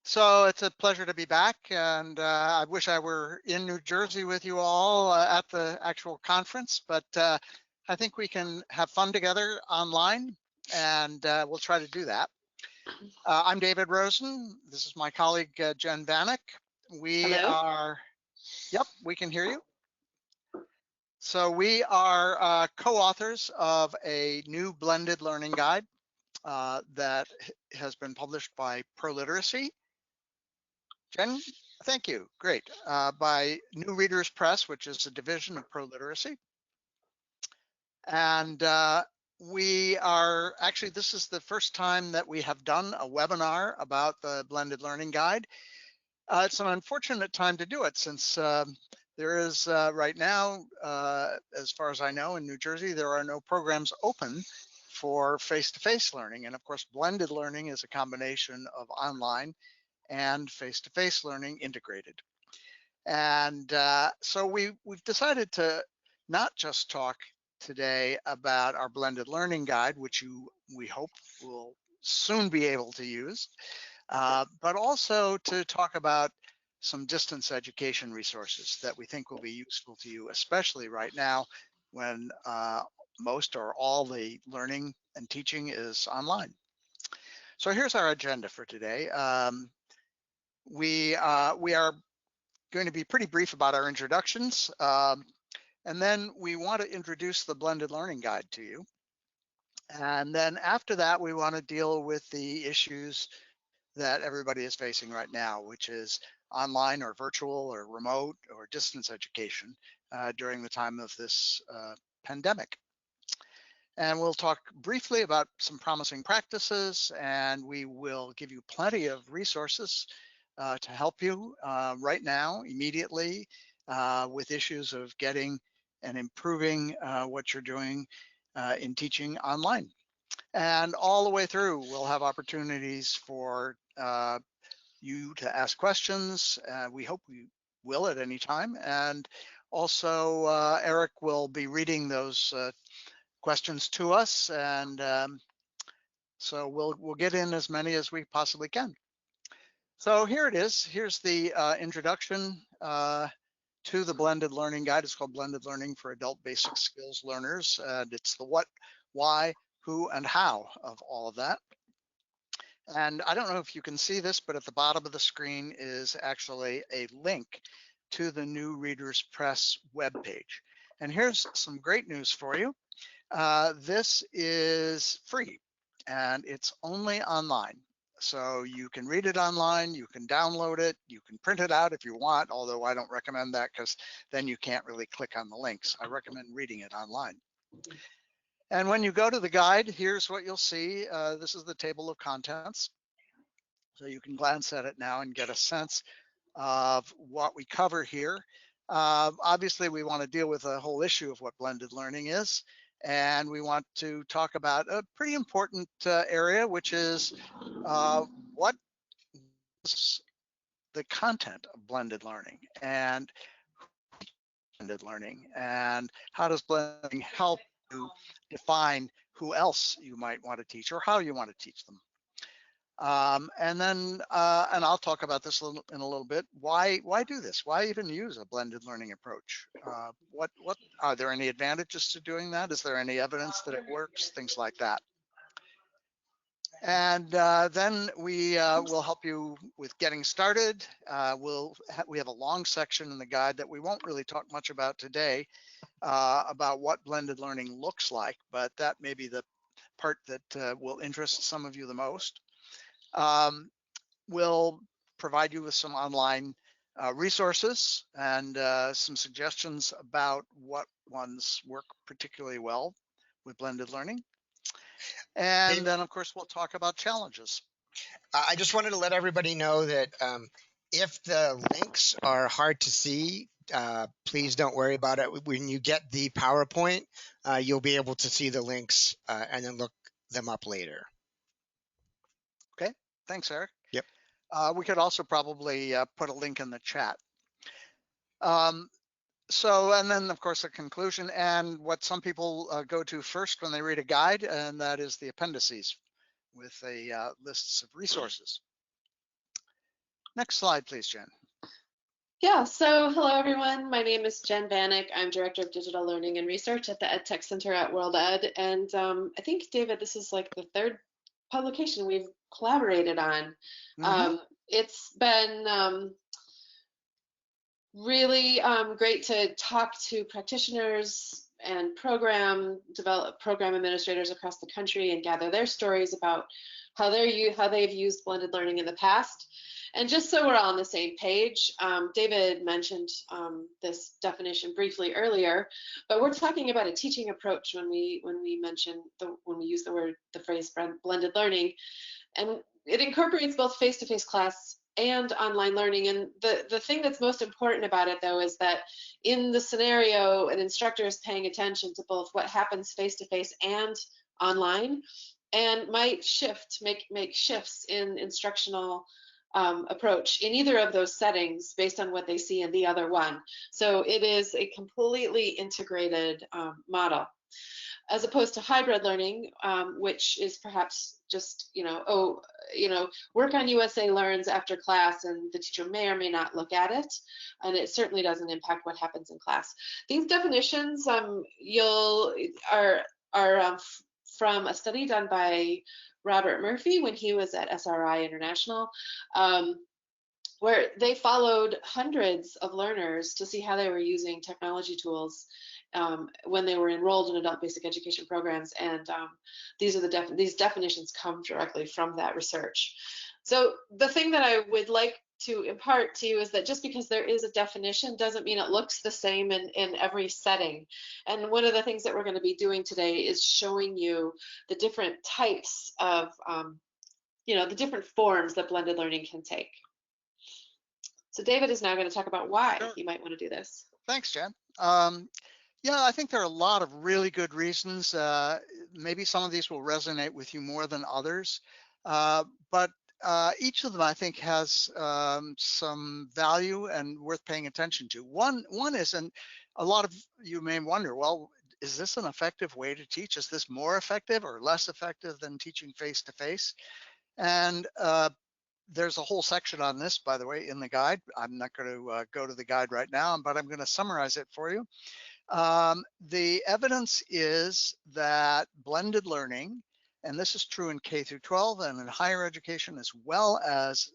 So it's a pleasure to be back, and I wish I were in New Jersey with you all at the actual conference, but I think we can have fun together online, and we'll try to do that. I'm David Rosen. This is my colleague, Jen Vanek. We Hello. are, yep, we can hear you. So we are co-authors of a new blended learning guide that has been published by ProLiteracy. Jen, thank you. Great. By New Readers Press, which is a division of ProLiteracy. And we are actually, this is the first time that we have done a webinar about the Blended Learning Guide. It's an unfortunate time to do it since there is right now, as far as I know, in New Jersey, there are no programs open for face-to-face learning. And of course, blended learning is a combination of online and face-to-face learning integrated. And so we've decided to not just talk today about our blended learning guide, which we hope will soon be able to use, but also to talk about some distance education resources that we think will be useful to you, especially right now when most or all the learning and teaching is online. So here's our agenda for today. We are going to be pretty brief about our introductions, and then we want to introduce the blended learning guide to you. And then after that, we want to deal with the issues that everybody is facing right now, which is online or virtual or remote or distance education during the time of this pandemic. And we'll talk briefly about some promising practices, and we will give you plenty of resources to help you right now, immediately, with issues of getting and improving what you're doing in teaching online. And all the way through, we'll have opportunities for you to ask questions. We hope we will at any time. And also, Eric will be reading those questions to us. And so we'll get in as many as we possibly can. So here it is. Here's the introduction to the Blended Learning Guide. It's called Blended Learning for Adult Basic Skills Learners. And it's the what, why, who, and how of all of that. And I don't know if you can see this, but at the bottom of the screen is actually a link to the New Readers Press webpage. And here's some great news for you. This is free and it's only online. So you can read it online, you can download it, you can print it out if you want, although I don't recommend that because then you can't really click on the links. I recommend reading it online. And when you go to the guide, here's what you'll see. This is the table of contents. So you can glance at it now and get a sense of what we cover here. Obviously, we want to deal with the whole issue of what blended learning is. And we want to talk about a pretty important area, which is what is the content of blended learning and blended learning, and how does blending help you define who else you might want to teach or how you want to teach them. And then, and I'll talk about this in a little bit. Why do this? Why even use a blended learning approach? What are there any advantages to doing that? Is there any evidence that it works? Things like that. And then we will help you with getting started. We have a long section in the guide that we won't really talk much about today about what blended learning looks like, but that may be the part that will interest some of you the most. We'll provide you with some online resources and some suggestions about what ones work particularly well with blended learning. And then, of course, we'll talk about challenges. I just wanted to let everybody know that if the links are hard to see, please don't worry about it. When you get the PowerPoint, you'll be able to see the links and then look them up later. Okay, thanks, Eric. Yep. We could also probably put a link in the chat. So, and then of course the conclusion and what some people go to first when they read a guide, and that is the appendices with the lists of resources. Next slide, please, Jen. Yeah, so hello everyone. My name is Jen Vanek. I'm Director of Digital Learning and Research at the EdTech Center at World Ed. And I think, David, this is like the third publication we've collaborated on. It's been really great to talk to practitioners and program administrators across the country and gather their stories about how they've used blended learning in the past. And just so we're all on the same page, David mentioned this definition briefly earlier, but we're talking about a teaching approach when we use the phrase blended learning, and it incorporates both face-to-face class and online learning. And the thing that's most important about it, though, is that in the scenario, an instructor is paying attention to both what happens face-to-face and online, and might make shifts in instructional approach in either of those settings based on what they see in the other one. So it is a completely integrated model, as opposed to hybrid learning, which is perhaps just, work on USA Learns after class, and the teacher may or may not look at it, and it certainly doesn't impact what happens in class. These definitions are from a study done by Robert Murphy when he was at SRI International, where they followed hundreds of learners to see how they were using technology tools when they were enrolled in adult basic education programs, and these definitions come directly from that research. So the thing that I would like to impart to you is that just because there is a definition doesn't mean it looks the same in every setting. And one of the things that we're going to be doing today is showing you the different types of, the different forms that blended learning can take. So David is now going to talk about why you might want to do this. Thanks, Jen. Yeah, I think there are a lot of really good reasons. Maybe some of these will resonate with you more than others, but each of them, I think, has some value and worth paying attention to. One is, and a lot of you may wonder, well, is this an effective way to teach? Is this more effective or less effective than teaching face-to-face? And there's a whole section on this, by the way, in the guide. I'm not going to go to the guide right now, but I'm going to summarize it for you. The evidence is that blended learning, and this is true in K through 12 and in higher education, as well as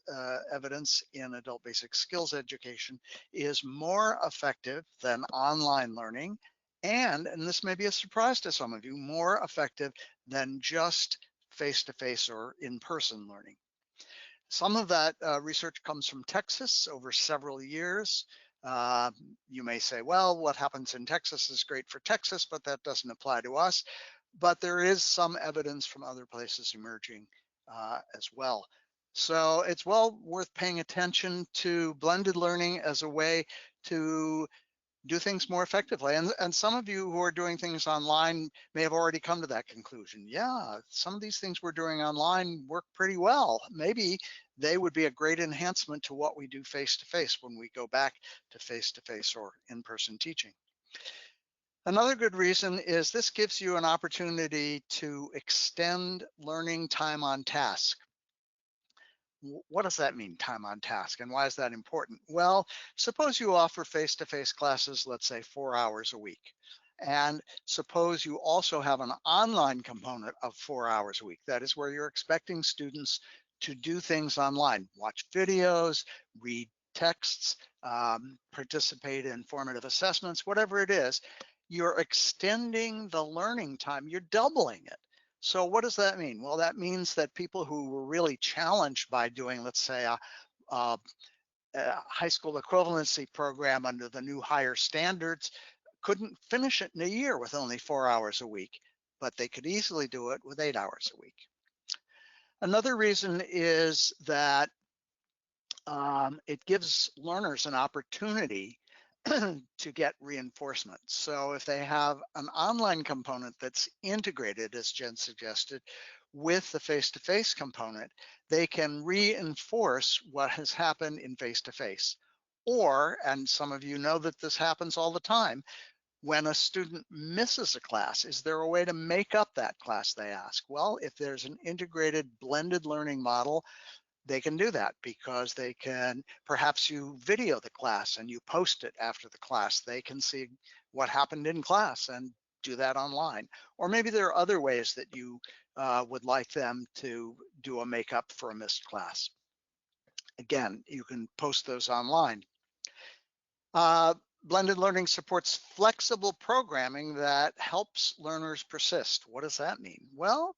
evidence in adult basic skills education, is more effective than online learning, and this may be a surprise to some of you, more effective than just face-to-face or in-person learning. Some of that research comes from Texas over several years. You may say, well, what happens in Texas is great for Texas, but that doesn't apply to us. But there is some evidence from other places emerging as well. So it's well worth paying attention to blended learning as a way to do things more effectively. And some of you who are doing things online may have already come to that conclusion. Yeah, some of these things we're doing online work pretty well. Maybe they would be a great enhancement to what we do face-to-face when we go back to face-to-face or in-person teaching. Another good reason is this gives you an opportunity to extend learning time on task. What does that mean, time on task, and why is that important? Well, suppose you offer face-to-face classes, let's say 4 hours a week. And suppose you also have an online component of 4 hours a week. That is where you're expecting students to do things online, watch videos, read texts, participate in formative assessments, whatever it is. You're extending the learning time, you're doubling it. So what does that mean? Well, that means that people who were really challenged by doing, let's say, a high school equivalency program under the new higher standards couldn't finish it in a year with only 4 hours a week, but they could easily do it with 8 hours a week. Another reason is that it gives learners an opportunity to get reinforcement. So if they have an online component that's integrated, as Jen suggested, with the face-to-face component, they can reinforce what has happened in face-to-face. Or, and some of you know that this happens all the time, when a student misses a class, is there a way to make up that class, they ask? Well, if there's an integrated blended learning model, they can do that because they can, perhaps you video the class and you post it after the class. They can see what happened in class and do that online. Or maybe there are other ways that you would like them to do a makeup for a missed class. Again, you can post those online. Blended learning supports flexible programming that helps learners persist. What does that mean? Well,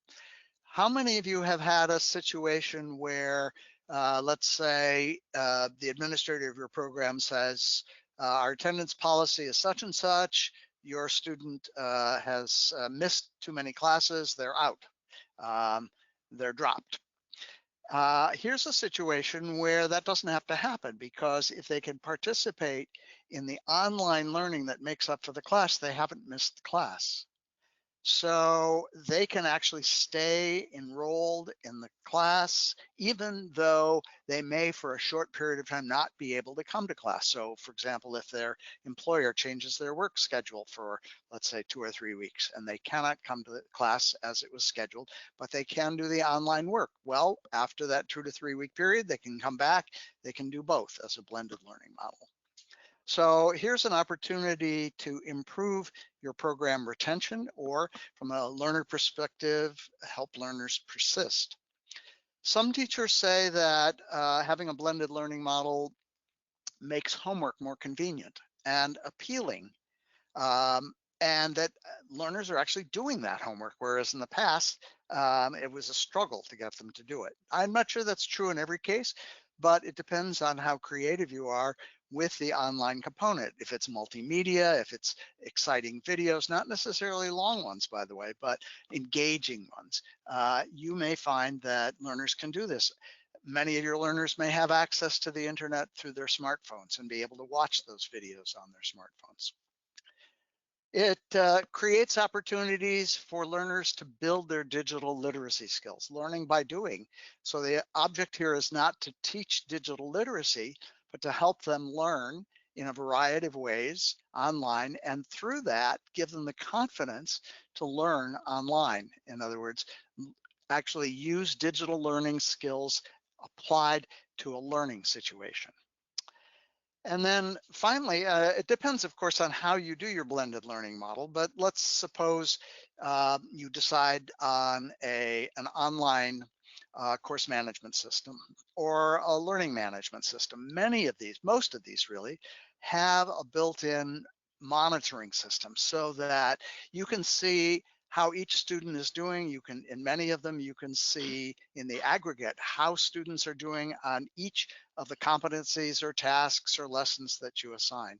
how many of you have had a situation where, let's say, the administrator of your program says, our attendance policy is such and such, your student has missed too many classes, they're out, they're dropped. Here's a situation where that doesn't have to happen, because if they can participate in the online learning that makes up for the class, they haven't missed the class. So they can actually stay enrolled in the class, even though they may for a short period of time not be able to come to class. So for example, if their employer changes their work schedule for, let's say, 2 or 3 weeks, and they cannot come to the class as it was scheduled, but they can do the online work. Well, after that 2 to 3 week period, they can come back, they can do both as a blended learning model. So here's an opportunity to improve your program retention, or from a learner perspective, help learners persist. Some teachers say that having a blended learning model makes homework more convenient and appealing, and that learners are actually doing that homework, whereas in the past, it was a struggle to get them to do it. I'm not sure that's true in every case, but it depends on how creative you are with the online component. If it's multimedia, if it's exciting videos, not necessarily long ones, by the way, but engaging ones, you may find that learners can do this. Many of your learners may have access to the internet through their smartphones and be able to watch those videos on their smartphones. It creates opportunities for learners to build their digital literacy skills, learning by doing. So the object here is not to teach digital literacy, but to help them learn in a variety of ways online, and through that, give them the confidence to learn online. In other words, actually use digital learning skills applied to a learning situation. And then finally, it depends, of course, on how you do your blended learning model, but let's suppose you decide on an online course management system or a learning management system. Many of these, most of these really, have a built-in monitoring system so that you can see how each student is doing. You can, in many of them, you can see in the aggregate how students are doing on each of the competencies or tasks or lessons that you assign.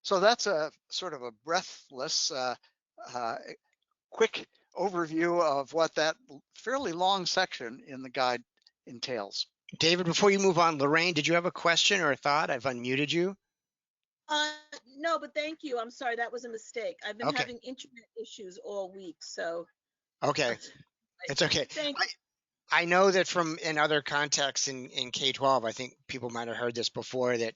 So that's a sort of a breathless, quick overview of what that fairly long section in the guide entails. David, before you move on, Lorraine, did you have a question or a thought? I've unmuted you. No, but thank you. I'm sorry, that was a mistake. I've been having internet issues all week, so. Okay, it's okay. Thank you. I know that from in other contexts in K-12, I think people might have heard this before, that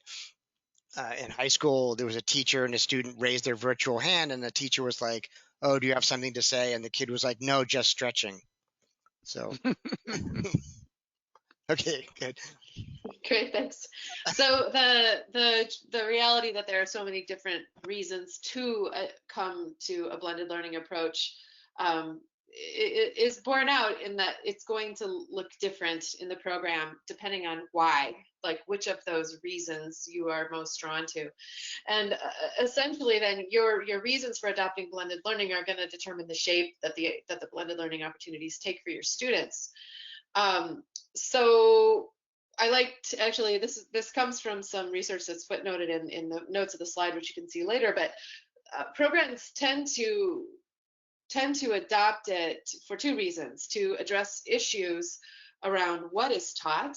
in high school, there was a teacher and a student raised their virtual hand, and the teacher was like, "Oh, do you have something to say?" And the kid was like, "No, just stretching." So, okay, good. Great, thanks. So the reality that there are so many different reasons to come to a blended learning approach is borne out in that it's going to look different in the program depending on why, like which of those reasons you are most drawn to. And essentially then your reasons for adopting blended learning are going to determine the shape that the blended learning opportunities take for your students. So I liked, actually, this comes from some research that's footnoted in the notes of the slide, which you can see later, but programs tend to adopt it for two reasons: to address issues around what is taught,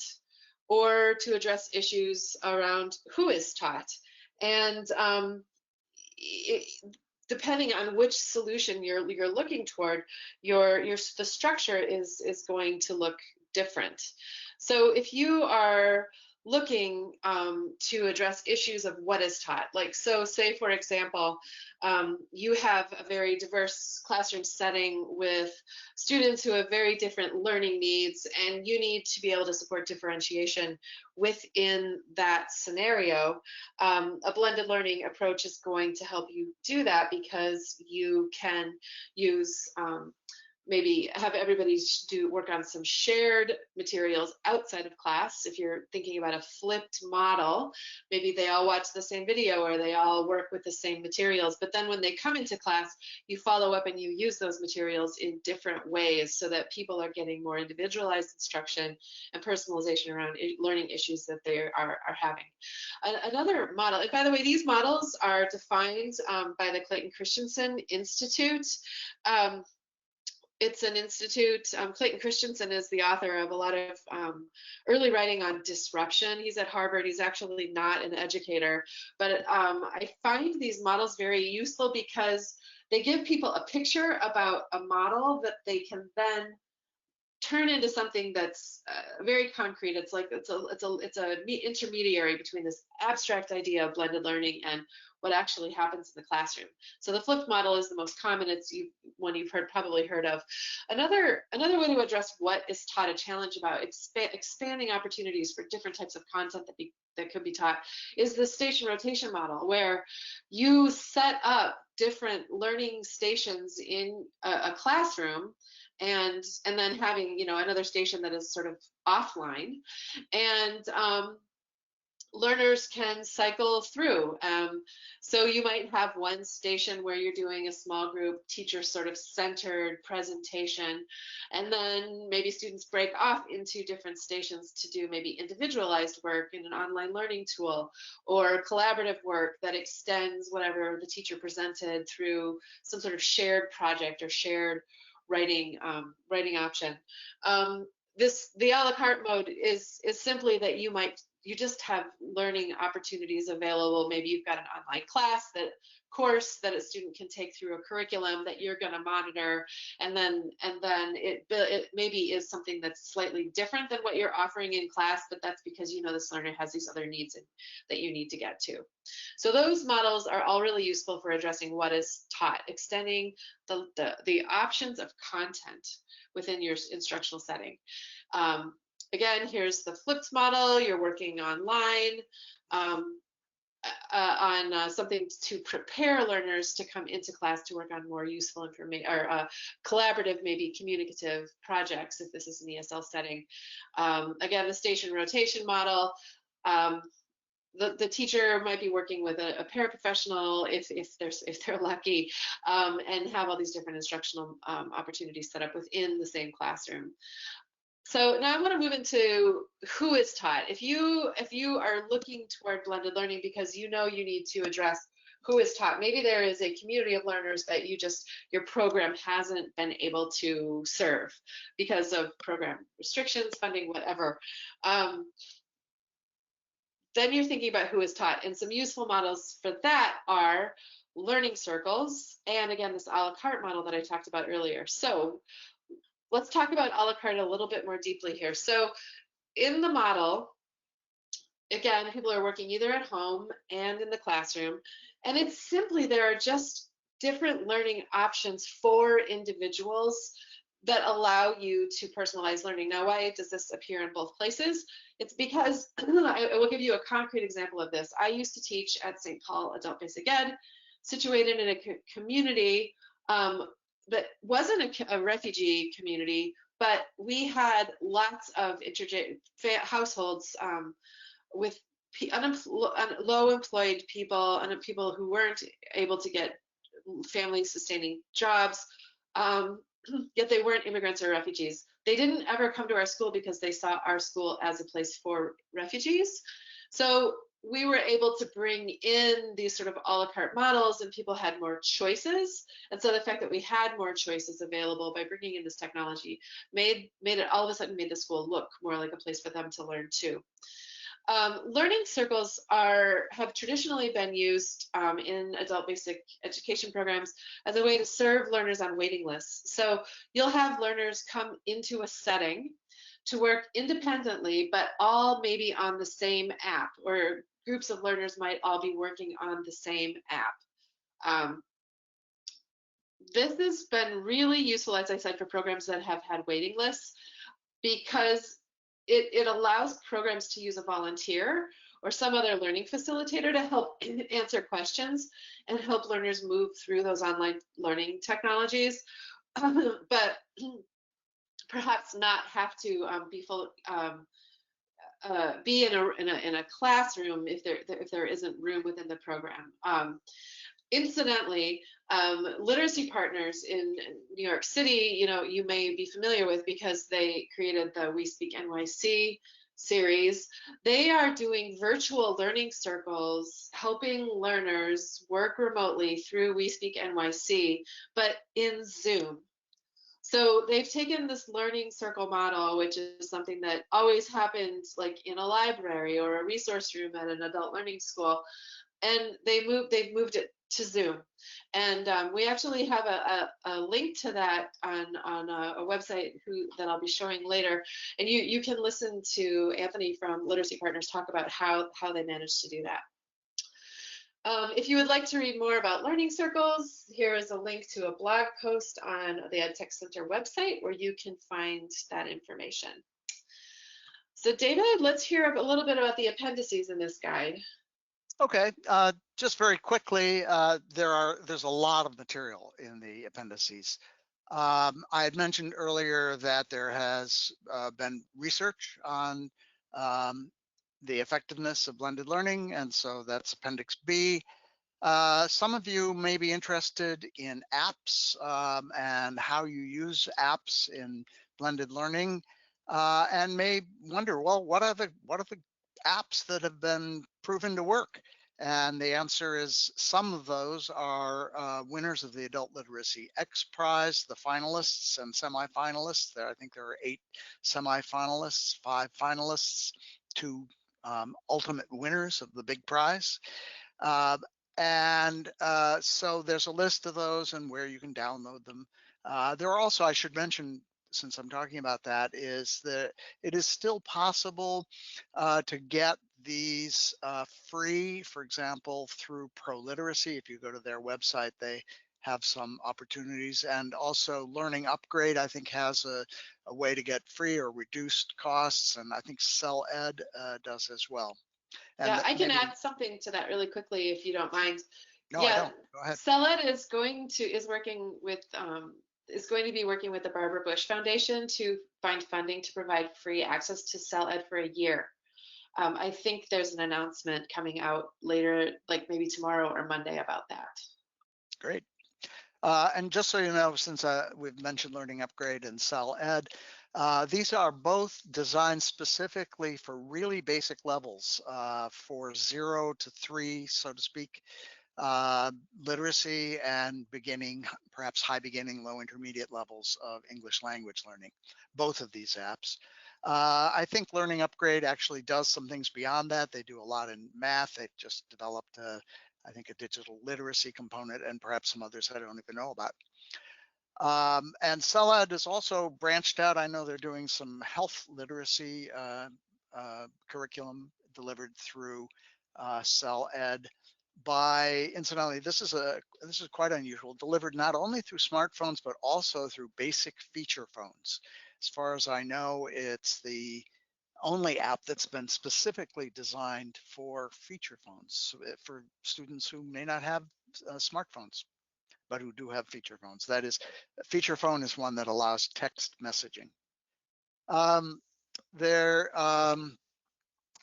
or to address issues around who is taught. And depending on which solution you're looking toward, the structure is going to look different. So if you are looking to address issues of what is taught. Like, so say, for example, you have a very diverse classroom setting with students who have very different learning needs, and you need to be able to support differentiation within that scenario. A blended learning approach is going to help you do that, because you can use maybe have everybody work on some shared materials outside of class. If you're thinking about a flipped model, maybe they all watch the same video or they all work with the same materials, but then when they come into class, you follow up and you use those materials in different ways so that people are getting more individualized instruction and personalization around learning issues that they are having. Another model, and by the way, these models are defined by the Clayton Christensen Institute. It's an institute. Clayton Christensen is the author of a lot of early writing on disruption. He's at Harvard. He's actually not an educator, but I find these models very useful because they give people a picture about a model that they can then turn into something that's very concrete. It's like it's a intermediary between this abstract idea of blended learning and what actually happens in the classroom. So the flipped model is the most common. It's one you've probably heard of. Another way to address what is taught, a challenge about expanding opportunities for different types of content that could be taught, is the station rotation model, where you set up different learning stations in a classroom, and then having another station that is sort of offline, and learners can cycle through. So you might have one station where you're doing a small group teacher sort of centered presentation, and then maybe students break off into different stations to do maybe individualized work in an online learning tool, or collaborative work that extends whatever the teacher presented through some sort of shared project or shared writing option. The a la carte mode is simply that you just have learning opportunities available. Maybe you've got an online course that a student can take through a curriculum that you're going to monitor, and then it maybe is something that's slightly different than what you're offering in class, but that's because this learner has these other needs that you need to get to. So those models are all really useful for addressing what is taught, extending the options of content within your instructional setting. Again, here's the flipped model. You're working online on something to prepare learners to come into class to work on more useful information, or collaborative, maybe communicative projects if this is an ESL setting. Again, the station rotation model. The teacher might be working with a paraprofessional if they're lucky, and have all these different instructional opportunities set up within the same classroom. So now I want to move into who is taught. If you are looking toward blended learning because you need to address who is taught, maybe there is a community of learners that your program hasn't been able to serve because of program restrictions, funding, whatever. Then you're thinking about who is taught, and some useful models for that are learning circles, and again, this a la carte model that I talked about earlier. So let's talk about a la carte a little bit more deeply here. So in the model, again, people are working either at home and in the classroom, and it's simply there are just different learning options for individuals that allow you to personalize learning. Now, why does this appear in both places? It's because I will give you a concrete example of this. I used to teach at St. Paul Adult Basic Ed, situated in a community that wasn't a refugee community, but we had lots of households with low employed people and people who weren't able to get family sustaining jobs, yet they weren't immigrants or refugees. They didn't ever come to our school because they saw our school as a place for refugees. So we were able to bring in these sort of a la carte models, and people had more choices. And so the fact that we had more choices available by bringing in this technology made it all of a sudden made the school look more like a place for them to learn too. Learning circles have traditionally been used in adult basic education programs as a way to serve learners on waiting lists. So you'll have learners come into a setting to work independently, but all maybe on the same app, or groups of learners might all be working on the same app. This has been really useful, as I said, for programs that have had waiting lists, because it allows programs to use a volunteer or some other learning facilitator to help answer questions and help learners move through those online learning technologies, but perhaps not have to be in a classroom if there isn't room within the program. Incidentally, literacy partners in New York City, you may be familiar with because they created the We Speak NYC series. They are doing virtual learning circles, helping learners work remotely through We Speak NYC, but in Zoom. So they've taken this learning circle model, which is something that always happens like in a library or a resource room at an adult learning school, and they've moved it to Zoom. And we actually have a link to that on a website that I'll be showing later. And you can listen to Anthony from Literacy Partners talk about how they managed to do that. If you would like to read more about learning circles, here is a link to a blog post on the EdTech Center website where you can find that information. So David, let's hear a little bit about the appendices in this guide. Okay, just very quickly, there's a lot of material in the appendices. I had mentioned earlier that there has been research on the effectiveness of blended learning, and so that's Appendix B. Some of you may be interested in apps and how you use apps in blended learning, and may wonder, well, what are the apps that have been proven to work? And the answer is some of those are winners of the Adult Literacy X Prize, the finalists and semifinalists. I think there are 8 semifinalists, 5 finalists, 2 ultimate winners of the big prize. So there's a list of those and where you can download them. There are also, I should mention, since I'm talking about that, is that it is still possible to get these free, for example, through ProLiteracy. If you go to their website, they have some opportunities, and also Learning Upgrade, I think, has a way to get free or reduced costs, and I think CellEd does as well. And yeah, I can add something to that really quickly if you don't mind. No, yeah, I don't. Go ahead. CellEd is going to be working with the Barbara Bush Foundation to find funding to provide free access to CellEd for a year. I think there's an announcement coming out later, like maybe tomorrow or Monday, about that. Great. And just so you know, since we've mentioned Learning Upgrade and CellEd, these are both designed specifically for really basic levels, for 0 to 3, so to speak, literacy and beginning, perhaps high beginning, low intermediate levels of English language learning, both of these apps. I think Learning Upgrade actually does some things beyond that. They do a lot in math. They've just developed, I think, a digital literacy component and perhaps some others I don't even know about. And CellEd is also branched out. I know they're doing some health literacy curriculum delivered through CellEd. Incidentally, this is quite unusual, delivered not only through smartphones but also through basic feature phones. As far as I know, it's the only app that's been specifically designed for feature phones, for students who may not have smartphones but who do have feature phones. That is, a feature phone is one that allows text messaging.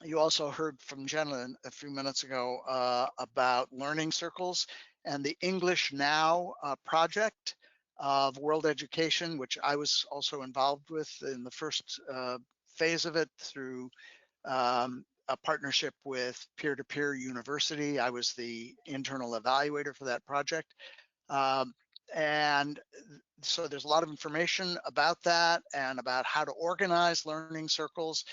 You also heard from Jenna a few minutes ago about learning circles and the English Now project of World Education, which I was also involved with in the first phase of it through a partnership with Peer-to-Peer University. I was the internal evaluator for that project. And so there's a lot of information about that and about how to organize learning circles.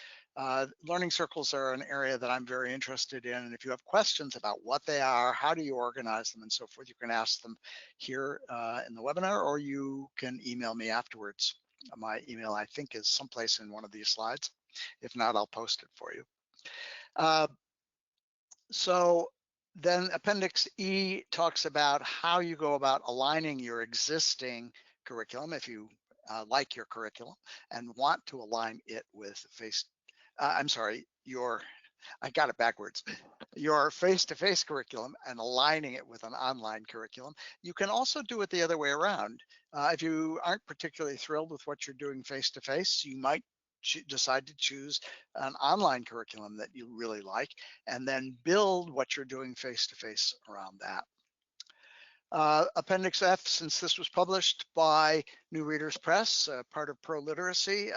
Learning circles are an area that I'm very interested in, and if you have questions about what they are, how do you organize them and so forth, you can ask them here in the webinar, or you can email me afterwards. My email, I think, is someplace in one of these slides. If not, I'll post it for you. So then Appendix E talks about how you go about aligning your existing curriculum if you like your curriculum and want to align it with I got it backwards. Your face-to-face curriculum and aligning it with an online curriculum. You can also do it the other way around. If you aren't particularly thrilled with what you're doing face-to-face, you might decide to choose an online curriculum that you really like and then build what you're doing face-to-face around that. Appendix F, since this was published by New Readers Press, part of Pro Literacy,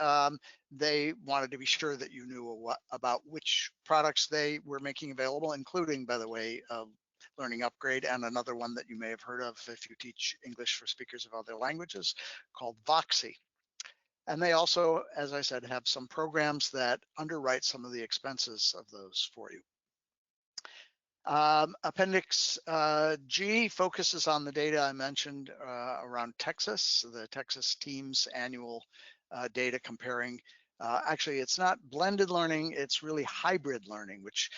they wanted to be sure that you knew about which products they were making available, including, by the way, Learning Upgrade and another one that you may have heard of if you teach English for speakers of other languages called Voxy. And they also, as I said, have some programs that underwrite some of the expenses of those for you. Appendix G focuses on the data I mentioned around Texas, the Texas team's annual data comparing. Actually, it's not blended learning, it's really hybrid learning, which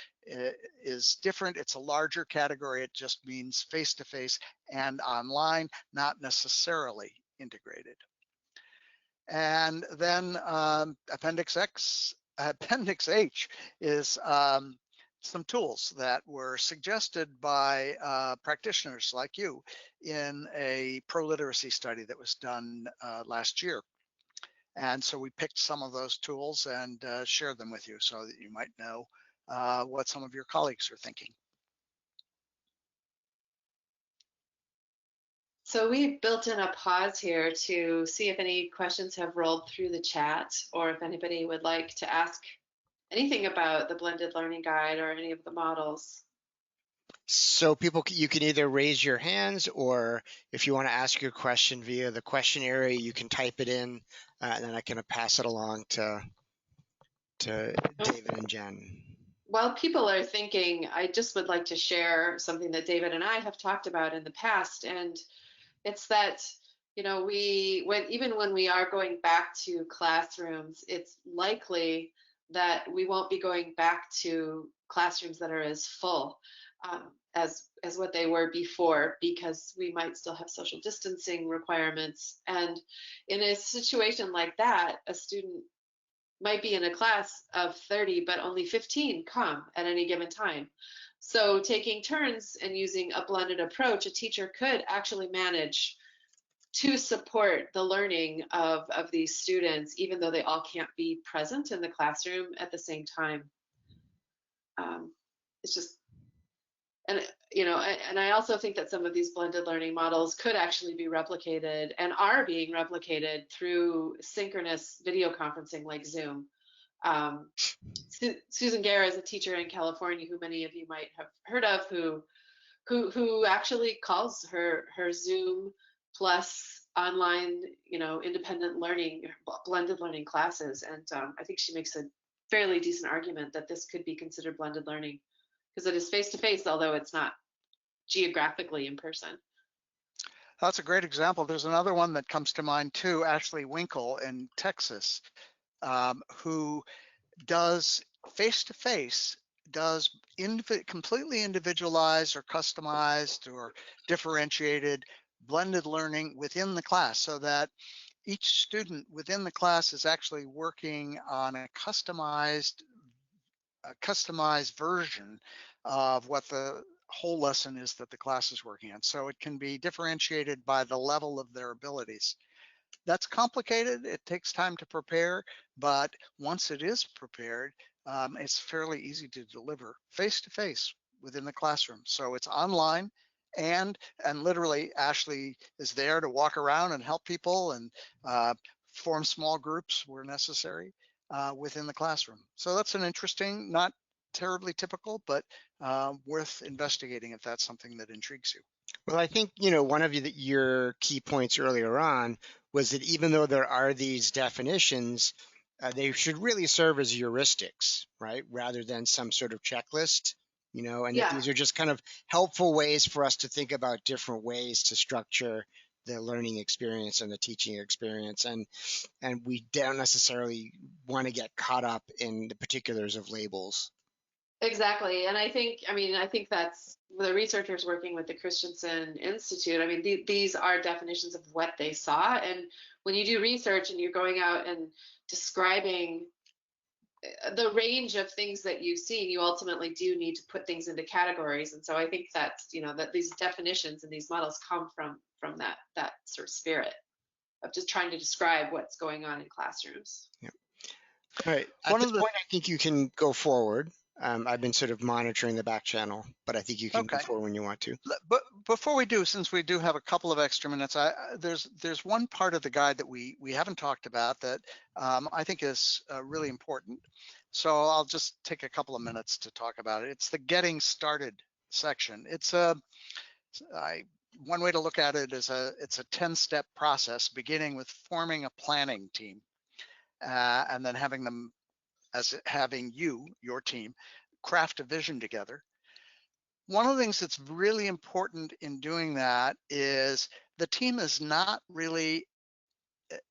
is different. It's a larger category. It just means face-to-face and online, not necessarily integrated. And then Appendix H is some tools that were suggested by practitioners like you in a pro-literacy study that was done last year. And so we picked some of those tools and shared them with you so that you might know what some of your colleagues are thinking. So we've built in a pause here to see if any questions have rolled through the chat or if anybody would like to ask anything about the blended learning guide or any of the models. So people, you can either raise your hands, or if you want to ask your question via the question area, you can type it in, and then I can pass it along to David and Jen. While people are thinking, I just would like to share something that David and I have talked about in the past, and it's that, you know, even when we are going back to classrooms, it's likely that we won't be going back to classrooms that are as full as what they were before, because we might still have social distancing requirements. And in a situation like that, a student might be in a class of 30, but only 15 come at any given time. So taking turns and using a blended approach, a teacher could actually manage to support the learning of these students, even though they all can't be present in the classroom at the same time. It's just, and you know, and I also think that some of these blended learning models could actually be replicated and are being replicated through synchronous video conferencing like Zoom. Susan Guerra is a teacher in California who many of you might have heard of, who actually calls her Zoom plus online, you know, independent learning, blended learning classes. And I think she makes a fairly decent argument that this could be considered blended learning because it is face-to-face, although it's not geographically in person. That's a great example. There's another one that comes to mind too, Ashley Winkle in Texas, who does face-to-face, does completely individualized or customized or differentiated blended learning within the class, so that each student within the class is actually working on a customized version of what the whole lesson is that the class is working on. So it can be differentiated by the level of their abilities. That's complicated. It takes time to prepare, but once it is prepared, it's fairly easy to deliver face-to-face within the classroom. So it's online, and literally Ashley is there to walk around and help people and form small groups where necessary within the classroom. So that's an interesting, not terribly typical, but worth investigating if that's something that intrigues you. Well, I think, you know, one of your key points earlier on was that even though there are these definitions, they should really serve as heuristics, right? Rather than some sort of checklist, you know, and that these are just kind of helpful ways for us to think about different ways to structure the learning experience and the teaching experience, and we don't necessarily want to get caught up in the particulars of labels. Exactly. And I think that's the researchers working with the Christensen Institute. I mean, these are definitions of what they saw. And when you do research and you're going out and describing the range of things that you've seen, you ultimately do need to put things into categories. And so I think that's, that these definitions and these models come from that sort of spirit of just trying to describe what's going on in classrooms. Yeah. All right. At this point, I think you can go forward. I've been sort of monitoring the back channel, but I think you can go forward when you want to. But before we do, since we do have a couple of extra minutes, there's one part of the guide that we haven't talked about that I think is really important. So I'll just take a couple of minutes to talk about it. It's the getting started section. It's one way to look at it is it's a 10-step process, beginning with forming a planning team, and then having your team, craft a vision together. One of the things that's really important in doing that is the team is not really,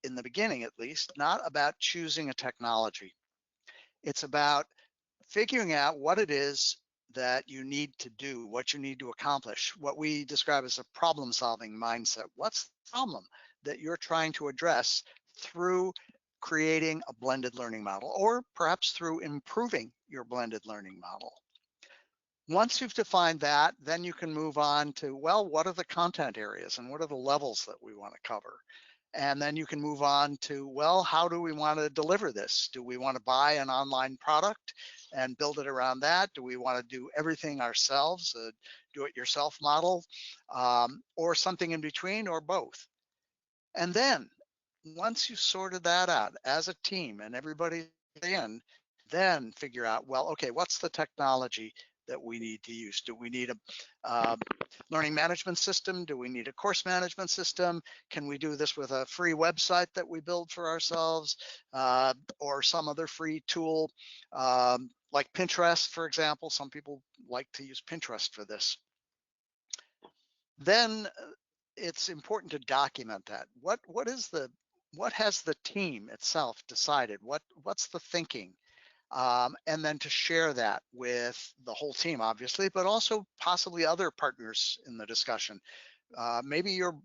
in the beginning at least, not about choosing a technology. It's about figuring out what it is that you need to do, what you need to accomplish, what we describe as a problem-solving mindset. What's the problem that you're trying to address through creating a blended learning model, or perhaps through improving your blended learning model? Once you've defined that, then you can move on to, well, what are the content areas and what are the levels that we want to cover? And then you can move on to, well, how do we want to deliver this? Do we want to buy an online product and build it around that? Do we want to do everything ourselves, a do-it-yourself model, or something in between, or both? And then once you've sorted that out as a team and everybody's in, then figure out, well, okay, what's the technology that we need to use? Do we need a learning management system? Do we need a course management system? Can we do this with a free website that we build for ourselves, or some other free tool, like Pinterest, for example? Some people like to use Pinterest for this. Then it's important to document that. What has the team itself decided? What's the thinking? And then to share that with the whole team, obviously, but also possibly other partners in the discussion. Maybe your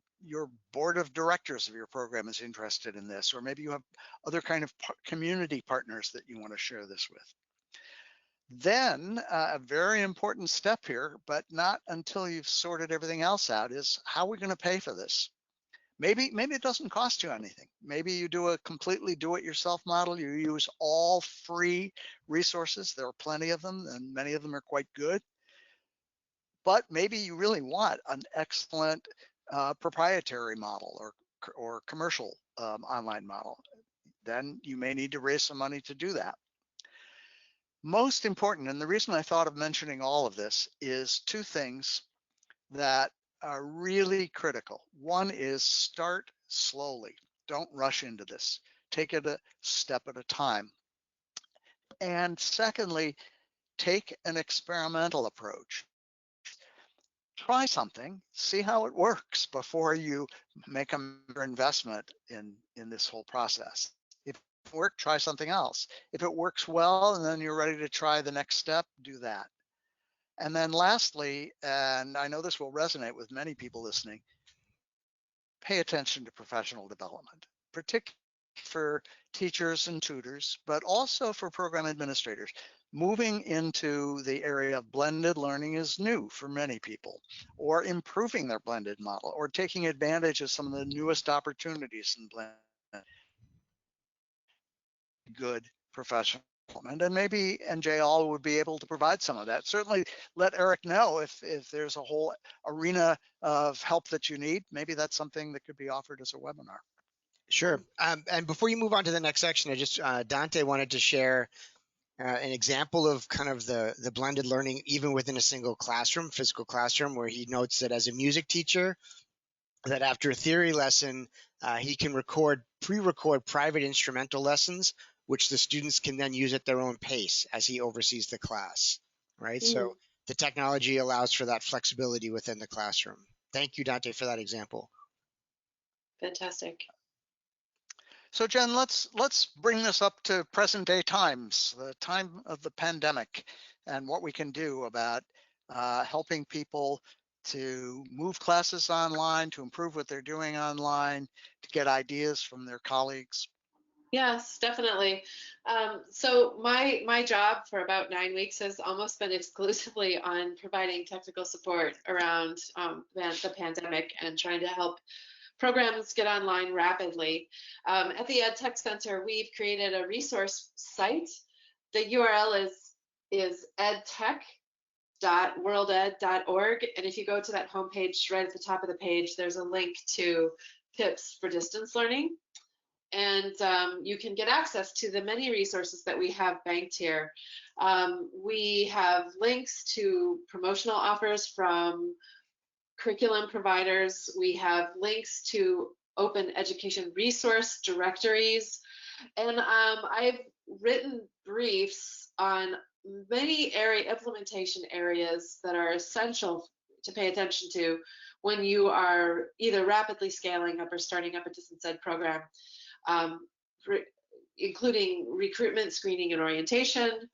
board of directors of your program is interested in this, or maybe you have other kind of community partners that you want to share this with. Then a very important step here, but not until you've sorted everything else out, is how are we going to pay for this? Maybe it doesn't cost you anything. Maybe you do a completely do-it-yourself model. You use all free resources. There are plenty of them, and many of them are quite good. But maybe you really want an excellent proprietary model or commercial online model. Then you may need to raise some money to do that. Most important, and the reason I thought of mentioning all of this, is two things that are really critical. One is start slowly. Don't rush into this. Take it a step at a time. And secondly, take an experimental approach. Try something, see how it works before you make a major investment in this whole process. If it works, try something else. If it works well and then you're ready to try the next step, do that. And then lastly, and I know this will resonate with many people listening, pay attention to professional development, particularly for teachers and tutors, but also for program administrators. Moving into the area of blended learning is new for many people, or improving their blended model, or taking advantage of some of the newest opportunities in blended. Good professional development, and maybe NJL would be able to provide some of that. Certainly let Eric know if there's a whole arena of help that you need. Maybe that's something that could be offered as a webinar. Sure. And before you move on to the next section, I just Dante wanted to share an example of kind of the blended learning even within a single classroom, physical classroom, where he notes that as a music teacher, that after a theory lesson, he can pre-record private instrumental lessons, which the students can then use at their own pace as he oversees the class, right? So the technology allows for that flexibility within the classroom. Thank you, Dante, for that example. Fantastic. So Jen, let's bring this up to present day times, the time of the pandemic, and what we can do about helping people to move classes online, to improve what they're doing online, to get ideas from their colleagues. Yes, definitely. So my job for about 9 weeks has almost been exclusively on providing technical support around the pandemic and trying to help programs get online rapidly. At the Ed Tech Center, we've created a resource site. The URL is edtech.worlded.org, and if you go to that homepage, right at the top of the page, there's a link to tips for distance learning. And you can get access to the many resources that we have banked here. We have links to promotional offers from curriculum providers. We have links to open education resource directories. And I've written briefs on many implementation areas that are essential to pay attention to when you are either rapidly scaling up or starting up a distance ed program. Including recruitment, screening, and orientation,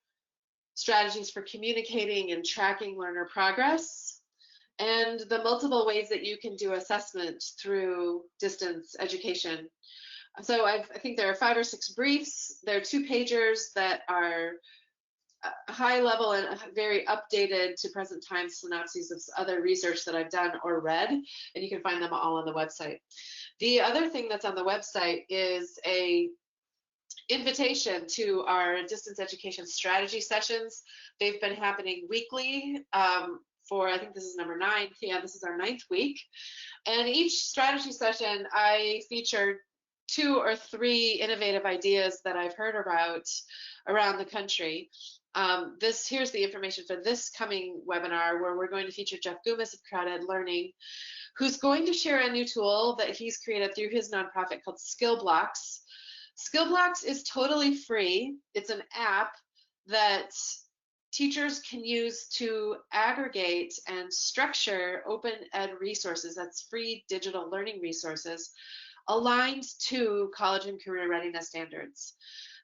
strategies for communicating and tracking learner progress, and the multiple ways that you can do assessment through distance education. So I think there are 5 or 6 briefs. There are 2-pagers that are high level and very updated to present time synopses of other research that I've done or read, and you can find them all on the website. The other thing that's on the website is a invitation to our distance education strategy sessions. They've been happening weekly for, I think this is number 9. Yeah, this is our 9th week. And each strategy session, I feature 2 or 3 innovative ideas that I've heard about around the country. Here's the information for this coming webinar, where we're going to feature Jeff Gumas of CrowdEd Learning, who's going to share a new tool that he's created through his nonprofit called SkillBlocks. SkillBlocks is totally free. It's an app that teachers can use to aggregate and structure open ed resources, that's free digital learning resources, aligned to college and career readiness standards.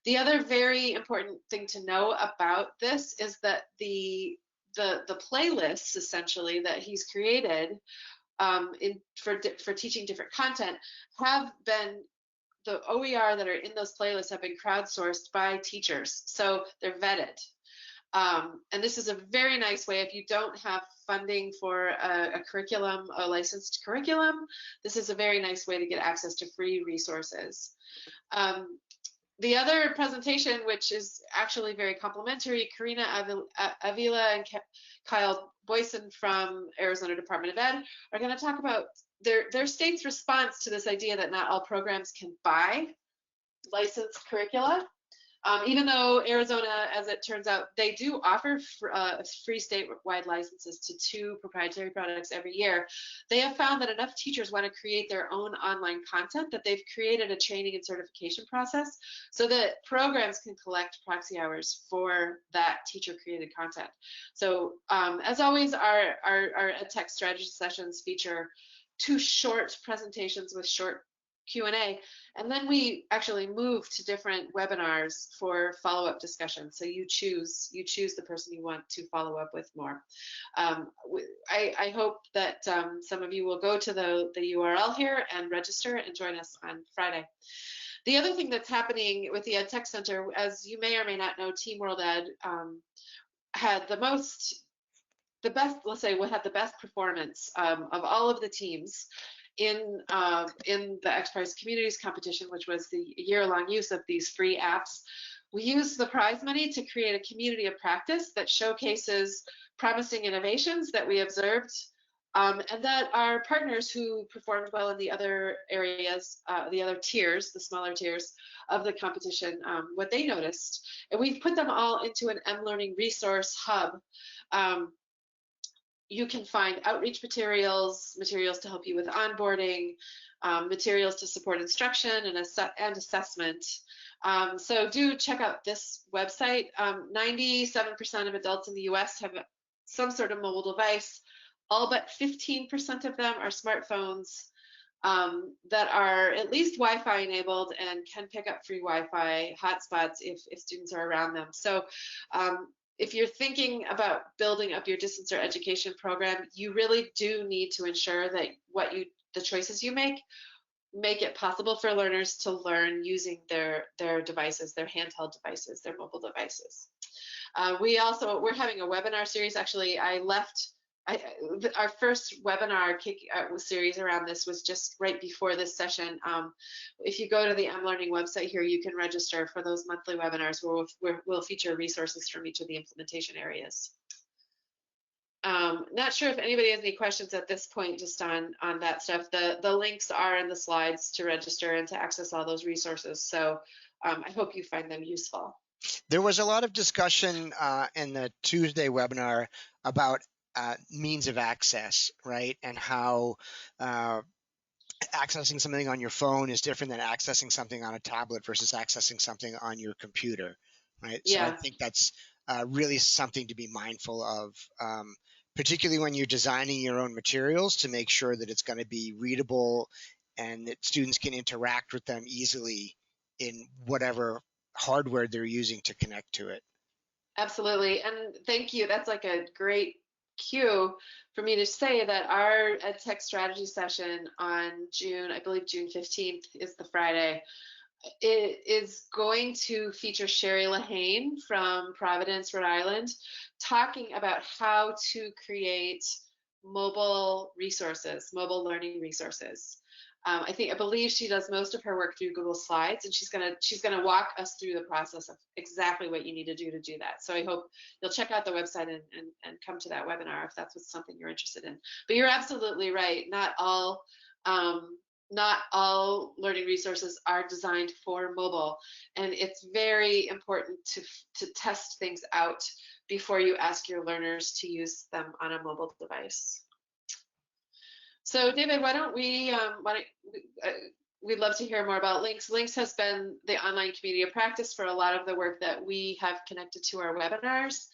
The other very important thing to know about this is that the playlists essentially that he's created for teaching different content have been, the OER that are in those playlists have been crowdsourced by teachers, so they're vetted. And this is a very nice way, if you don't have funding for a curriculum, a licensed curriculum, this is a very nice way to get access to free resources. The other presentation, which is actually very complimentary, Karina Avila and Kyle Boyson from Arizona Department of Ed are going to talk about their state's response to this idea that not all programs can buy licensed curricula. Even though Arizona, as it turns out, they do offer free statewide licenses to 2 proprietary products every year, they have found that enough teachers want to create their own online content that they've created a training and certification process so that programs can collect proxy hours for that teacher-created content. So as always, our EdTech strategy sessions feature 2 short presentations with short Q&A, and then we actually move to different webinars for follow-up discussion. So you choose the person you want to follow up with more. I hope that some of you will go to the URL here and register and join us on Friday. The other thing that's happening with the Ed Tech Center, as you may or may not know, Team World Ed had the best performance of all of the teams in the X-Prize Communities competition, which was the year-long use of these free apps. We used the prize money to create a community of practice that showcases promising innovations that we observed, and that our partners who performed well in the other areas, the other tiers, the smaller tiers of the competition, what they noticed. And we've put them all into an M-Learning resource hub. You can find outreach materials to help you with onboarding, materials to support instruction and assessment. So do check out this website. 97% of adults in the US have some sort of mobile device. All but 15% of them are smartphones. that are at least Wi-Fi enabled and can pick up free Wi-Fi hotspots if students are around them. So if you're thinking about building up your distance or education program, you really do need to ensure that the choices you make it possible for learners to learn using their devices, their handheld devices, their mobile devices. We're having a webinar series. Actually, our first webinar series around this was just right before this session. If you go to the mLearning website here, you can register for those monthly webinars where we'll feature resources from each of the implementation areas. Not sure if anybody has any questions at this point just on that stuff. The links are in the slides to register and to access all those resources. So I hope you find them useful. There was a lot of discussion in the Tuesday webinar about means of access, right? And how accessing something on your phone is different than accessing something on a tablet versus accessing something on your computer, right? Yeah. So I think that's really something to be mindful of, particularly when you're designing your own materials, to make sure that it's going to be readable and that students can interact with them easily in whatever hardware they're using to connect to it. Absolutely, and thank you. That's like a great cue for me to say that our EdTech strategy session on I believe June 15th is the Friday. It is going to feature Sherry Lahane from Providence, Rhode Island, talking about how to create mobile learning resources. I believe she does most of her work through Google Slides, and she's gonna walk us through the process of exactly what you need to do that. So I hope you'll check out the website and come to that webinar if that's something you're interested in. But you're absolutely right. Not all learning resources are designed for mobile, and it's very important to test things out before you ask your learners to use them on a mobile device. So David, we'd love to hear more about Links. Links has been the online community of practice for a lot of the work that we have connected to our webinars,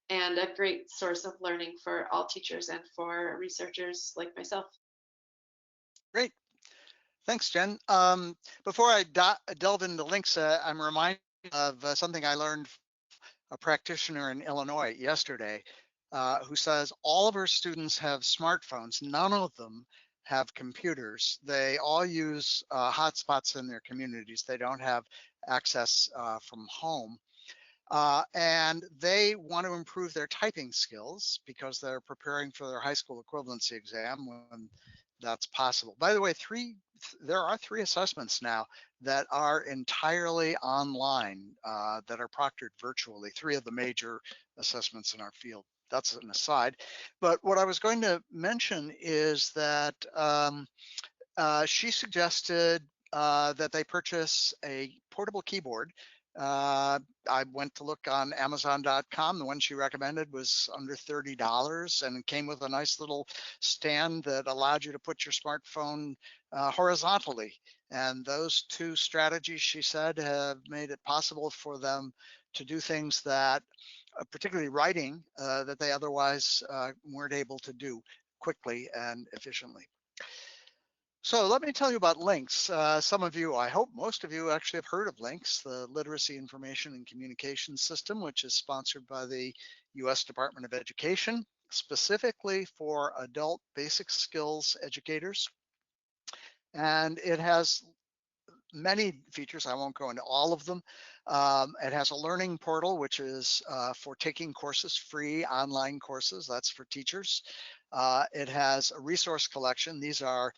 and a great source of learning for all teachers and for researchers like myself. Great. Thanks, Jen. Before I delve into Links, I'm reminded of something I learned from a practitioner in Illinois yesterday, who says all of her students have smartphones. None of them have computers. They all use hotspots in their communities. They don't have access from home. And they want to improve their typing skills because they're preparing for their high school equivalency exam when that's possible. By the way, there are 3 assessments now that are entirely online, that are proctored virtually, 3 of the major assessments in our field. That's an aside. But what I was going to mention is that she suggested that they purchase a portable keyboard. I went to look on Amazon.com. The one she recommended was under $30 and came with a nice little stand that allowed you to put your smartphone horizontally. And those 2 strategies, she said, have made it possible for them to do things that, particularly writing, that they otherwise weren't able to do quickly and efficiently. So let me tell you about Links. Some of you, I hope most of you, actually have heard of Links, the Literacy Information and Communication System, which is sponsored by the U.S. Department of Education, specifically for adult basic skills educators. And it has many features. I won't go into all of them. It has a learning portal, which is for taking courses, free online courses. That's for teachers. It has a resource collection. These are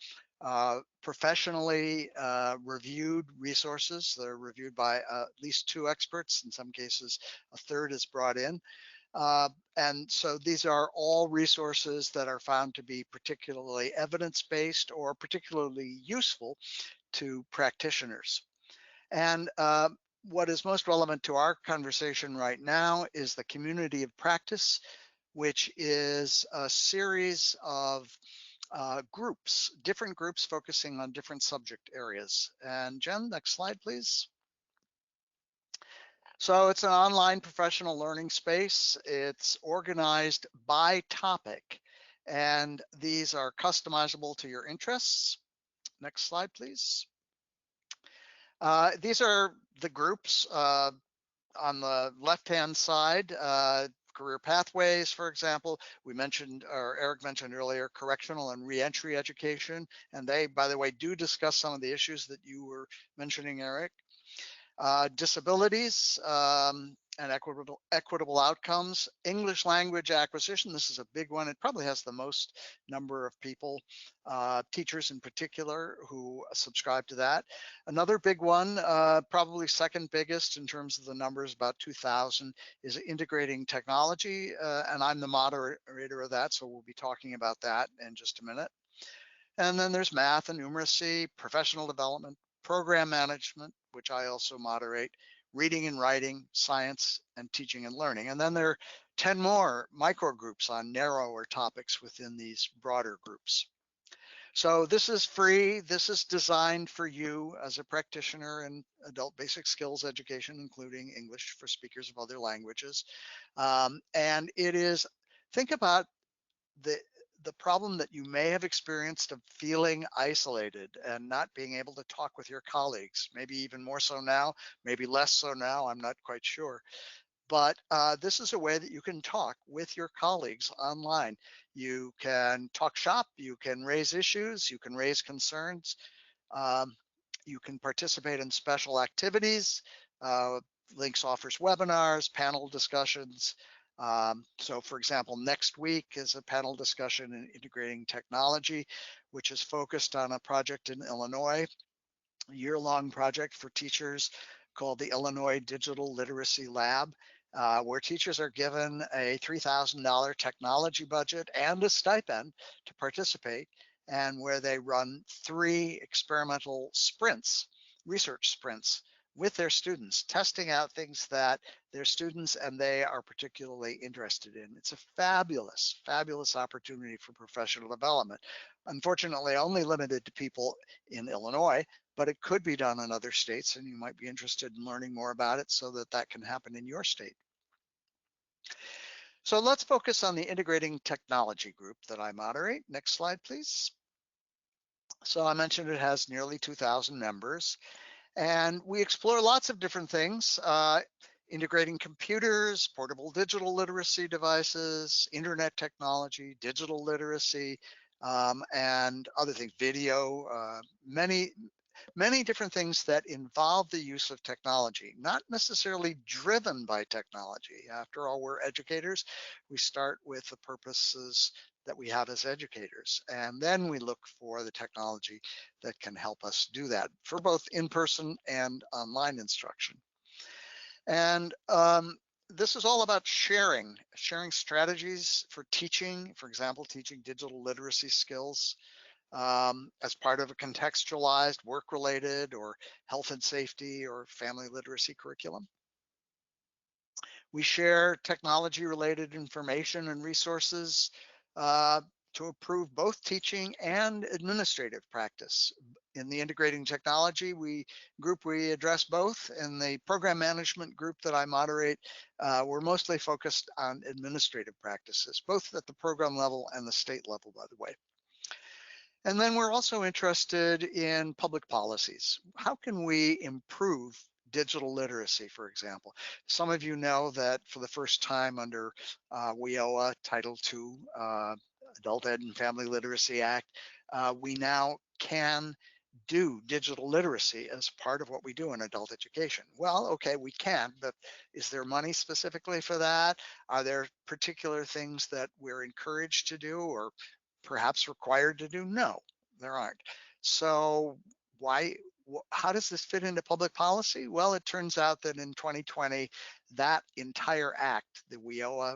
professionally reviewed resources. They're reviewed by at least 2 experts. In some cases, a 3rd is brought in. And so these are all resources that are found to be particularly evidence-based or particularly useful to practitioners. And what is most relevant to our conversation right now is the community of practice, which is a series of groups, different groups focusing on different subject areas. And Jen, next slide, please. So it's an online professional learning space. It's organized by topic, and these are customizable to your interests. Next slide, please. These are the groups on the left-hand side. Career pathways, for example, we mentioned, or Eric mentioned earlier, correctional and reentry education. And they, by the way, do discuss some of the issues that you were mentioning, Eric. Disabilities and equitable outcomes. English language acquisition, this is a big one. It probably has the most number of people, teachers in particular, who subscribe to that. Another big one, probably second biggest in terms of the numbers, about 2,000, is integrating technology, and I'm the moderator of that, so we'll be talking about that in just a minute. And then there's math and numeracy, professional development, program management, which I also moderate, reading and writing, science, and teaching and learning. And then there are 10 more micro groups on narrower topics within these broader groups. So this is free. This is designed for you as a practitioner in adult basic skills education, including English for speakers of other languages. And it is, think about the problem that you may have experienced of feeling isolated and not being able to talk with your colleagues, maybe even more so now, maybe less so now, I'm not quite sure. But this is a way that you can talk with your colleagues online. You can talk shop, you can raise issues, you can raise concerns. You can participate in special activities. Links offers webinars, panel discussions. So for example, next week is a panel discussion in integrating technology, which is focused on a project in Illinois, a year-long project for teachers called the Illinois Digital Literacy Lab, where teachers are given a $3,000 technology budget and a stipend to participate, and where they run 3 experimental sprints, research sprints, with their students, testing out things that their students and they are particularly interested in. It's a fabulous, fabulous opportunity for professional development. Unfortunately, only limited to people in Illinois, but it could be done in other states, and you might be interested in learning more about it so that that can happen in your state. So let's focus on the integrating technology group that I moderate. Next slide, please. So I mentioned it has nearly 2,000 members. And we explore lots of different things, integrating computers, portable digital literacy devices, internet technology, digital literacy, and other things, video, many different things that involve the use of technology, not necessarily driven by technology. After all, we're educators. We start with the purposes that we have as educators, and then we look for the technology that can help us do that for both in-person and online instruction. And this is all about sharing strategies for teaching, for example, teaching digital literacy skills as part of a contextualized work-related or health and safety or family literacy curriculum. We share technology-related information and resources to improve both teaching and administrative practice. In the integrating technology group, we address both. In the program management group that I moderate, we're mostly focused on administrative practices, both at the program level and the state level, by the way. And then we're also interested in public policies. How can we improve digital literacy, for example? Some of you know that for the first time under WIOA Title II, Adult Ed and Family Literacy Act, we now can do digital literacy as part of what we do in adult education. Well, okay, we can, but is there money specifically for that? Are there particular things that we're encouraged to do or perhaps required to do? No, there aren't. So how does this fit into public policy? Well, it turns out that in 2020, that entire act, the WIOA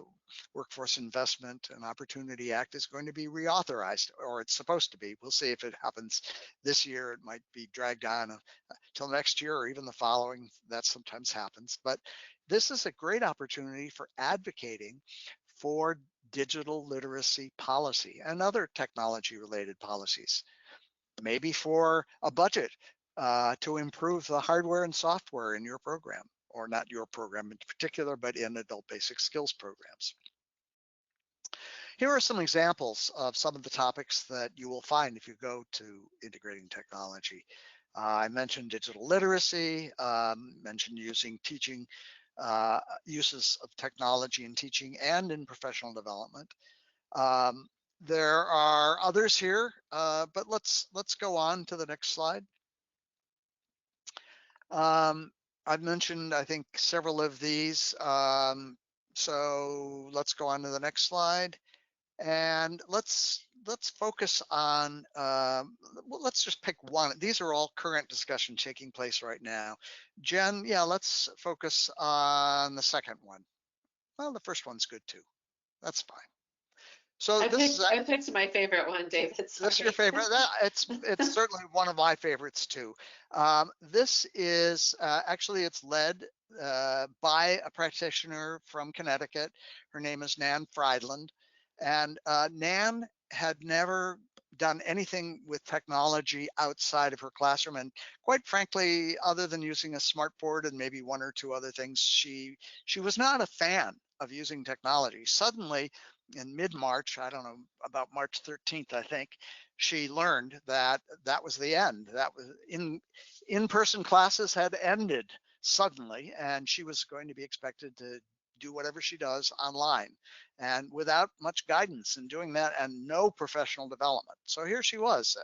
Workforce Investment and Opportunity Act, is going to be reauthorized, or it's supposed to be. We'll see if it happens this year. It might be dragged on till next year or even the following. That sometimes happens. But this is a great opportunity for advocating for digital literacy policy and other technology related policies, maybe for a budget to improve the hardware and software in your program, or not your program in particular, but in adult basic skills programs. here are some examples of some of the topics that you will find if you go to Integrating Technology. I mentioned digital literacy, mentioned using teaching, uses of technology in teaching and in professional development. There are others here, but let's go on to the next slide. I've mentioned, I think, several of these. So let's go on to the next slide, and let's focus on. Well, let's just pick one. These are all current discussion taking place right now. Jen, yeah, let's focus on the second one. Well, the first one's good too. That's fine. So I this is picked my favorite one, David. This your favorite? It's certainly one of my favorites too. This is actually it's led by a practitioner from Connecticut. Her name is Nan Friedland, and Nan had never done anything with technology outside of her classroom, and quite frankly, other than using a smartboard and maybe one or two other things, she was not a fan of using technology. Suddenly, in mid-March, I don't know, about March 13th, I think, she learned that that was the end. That was in-person classes had ended suddenly, and she was going to be expected to do whatever she does online, and without much guidance in doing that and no professional development. So here she was,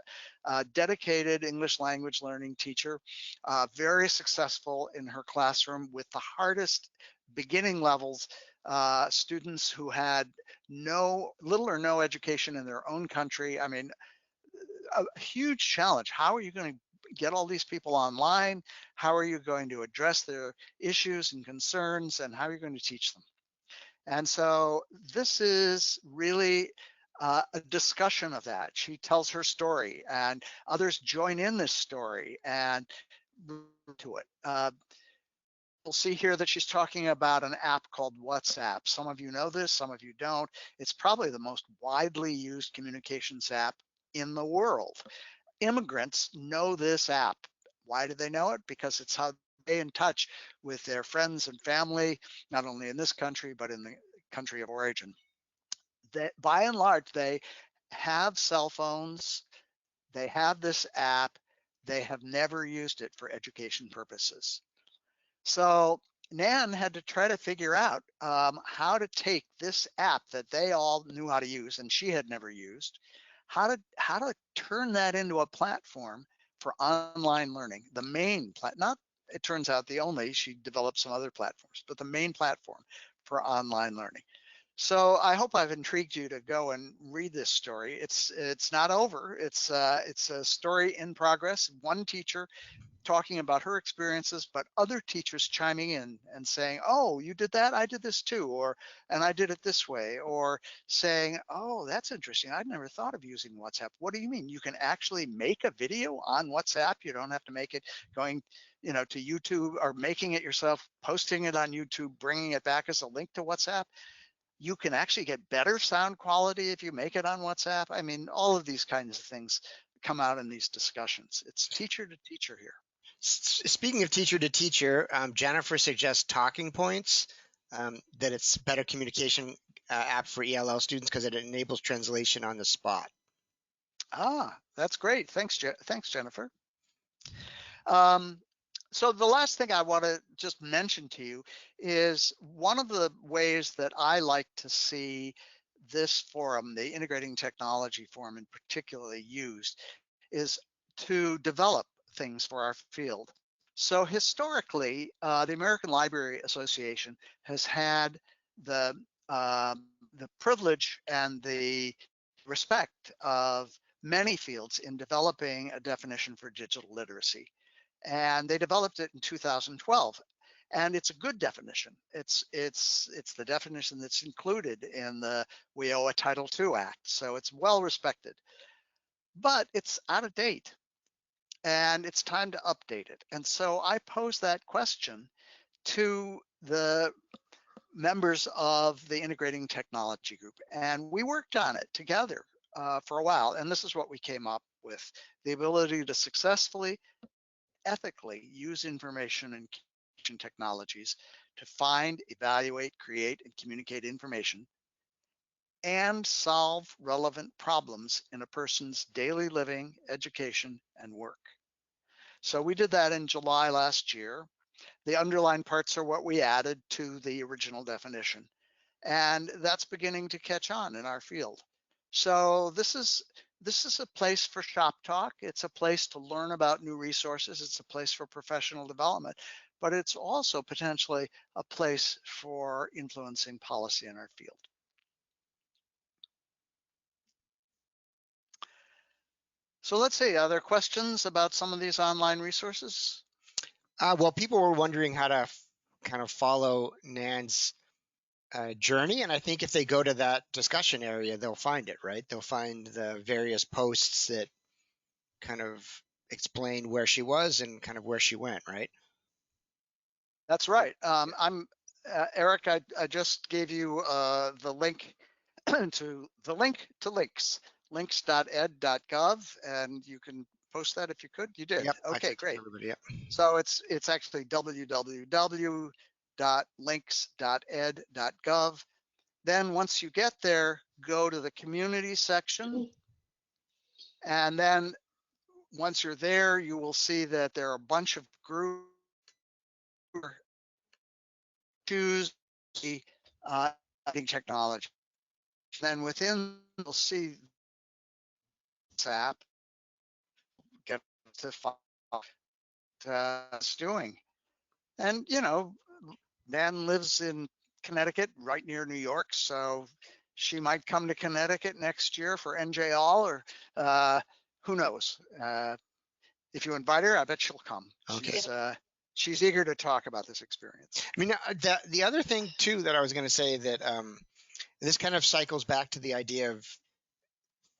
a dedicated English language learning teacher, very successful in her classroom with the hardest beginning levels, students who had little or no education in their own country. I mean, a huge challenge. How are you going to get all these people online? How are you going to address their issues and concerns, and how are you going to teach them? And so this is really a discussion of that. She tells her story, and others join in this story and to it. We'll see here that she's talking about an app called WhatsApp. Some of you know this, some of you don't. It's probably the most widely used communications app in the world. Immigrants know this app. Why do they know it? Because it's how they stay in touch with their friends and family, not only in this country, but in the country of origin. By and large, they have cell phones, they have this app, they have never used it for education purposes. So Nan had to try to figure out how to take this app that they all knew how to use and she had never used, how to turn that into a platform for online learning. The main not it turns out the only, she developed some other platforms, but the main platform for online learning. So I hope I've intrigued you to go and read this story. It's not over. It's a story in progress. One teacher talking about her experiences, but other teachers chiming in and saying, oh, you did that? I did this too. Or, and I did it this way. Or saying, oh, that's interesting. I'd never thought of using WhatsApp. What do you mean? You can actually make a video on WhatsApp. You don't have to make it going, to YouTube or making it yourself, posting it on YouTube, bringing it back as a link to WhatsApp. You can actually get better sound quality if you make it on WhatsApp. I mean, all of these kinds of things come out in these discussions. It's teacher to teacher here. Speaking of teacher to teacher, Jennifer suggests Talking Points, that it's better communication app for ELL students because it enables translation on the spot. Ah, that's great. Thanks, Jennifer. So the last thing I want to just mention to you is one of the ways that I like to see this forum, the Integrating Technology Forum in particularly used, is to develop things for our field. So historically, the American Library Association has had the privilege and the respect of many fields in developing a definition for digital literacy. And they developed it in 2012. And it's a good definition. It's the definition that's included in the WIOA Title II Act. So it's well respected, but it's out of date and it's time to update it. And so I posed that question to the members of the Integrating Technology Group, and we worked on it together for a while. And this is what we came up with: the ability to successfully, ethically use information and communication technologies to find, evaluate, create, and communicate information and solve relevant problems in a person's daily living, education, and work. So we did that in July last year. The underlined parts are what we added to the original definition. And that's beginning to catch on in our field. So this is a place for shop talk. It's a place to learn about new resources. It's a place for professional development, but it's also potentially a place for influencing policy in our field. So let's see, are there questions about some of these online resources? Well, people were wondering how to kind of follow Nan's journey, and I think if they go to that discussion area, they'll find it, right? They'll find the various posts that kind of explain where she was and kind of where she went, right? That's right. I'm Eric. I just gave you the link to links, links.ed.gov, and you can post that if you could. You did. Yep. Okay, great. Everybody, yep. So it's actually www.links.ed.gov. Then once you get there, go to the community section, and then once you're there, you will see that there are a bunch of groups. Choose the technology. Then within, you'll see this app, get to find it's doing. And, you know, Nan lives in Connecticut, right near New York, so she might come to Connecticut next year for NJ All, or who knows. If you invite her, I bet she'll come. Okay. She's eager to talk about this experience. I mean, the other thing too that I was going to say that this kind of cycles back to the idea of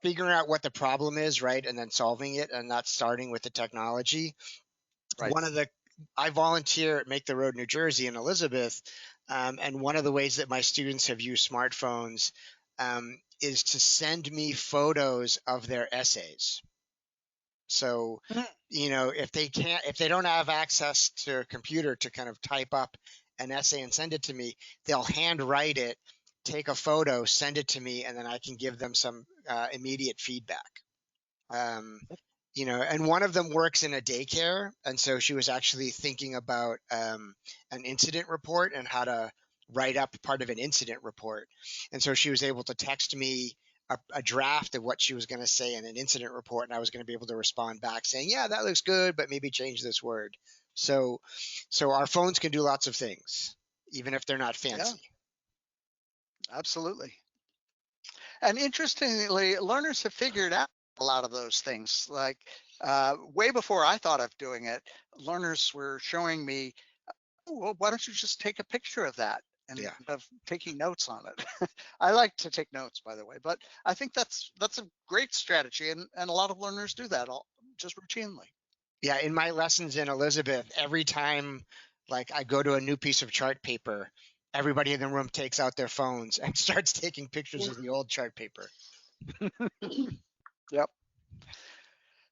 figuring out what the problem is, right, and then solving it, and not starting with the technology. Right. I volunteer at Make the Road New Jersey in Elizabeth, and one of the ways that my students have used smartphones is to send me photos of their essays. So, you know, if they don't have access to a computer to kind of type up an essay and send it to me, they'll handwrite it, take a photo, send it to me, and then I can give them some immediate feedback. You know, and one of them works in a daycare, and so she was actually thinking about an incident report and how to write up part of an incident report. And so she was able to text me a draft of what she was going to say in an incident report, and I was going to be able to respond back saying, yeah, that looks good, but maybe change this word. So our phones can do lots of things, even if they're not fancy. Yeah, absolutely. And interestingly, learners have figured out a lot of those things. Like way before I thought of doing it, learners were showing me, oh, well, why don't you just take a picture of that and of taking notes on it. I like to take notes, by the way, but I think that's a great strategy, and a lot of learners do that just routinely. Yeah, in my lessons in Elizabeth, every time like I go to a new piece of chart paper, everybody in the room takes out their phones and starts taking pictures of the old chart paper. Yep.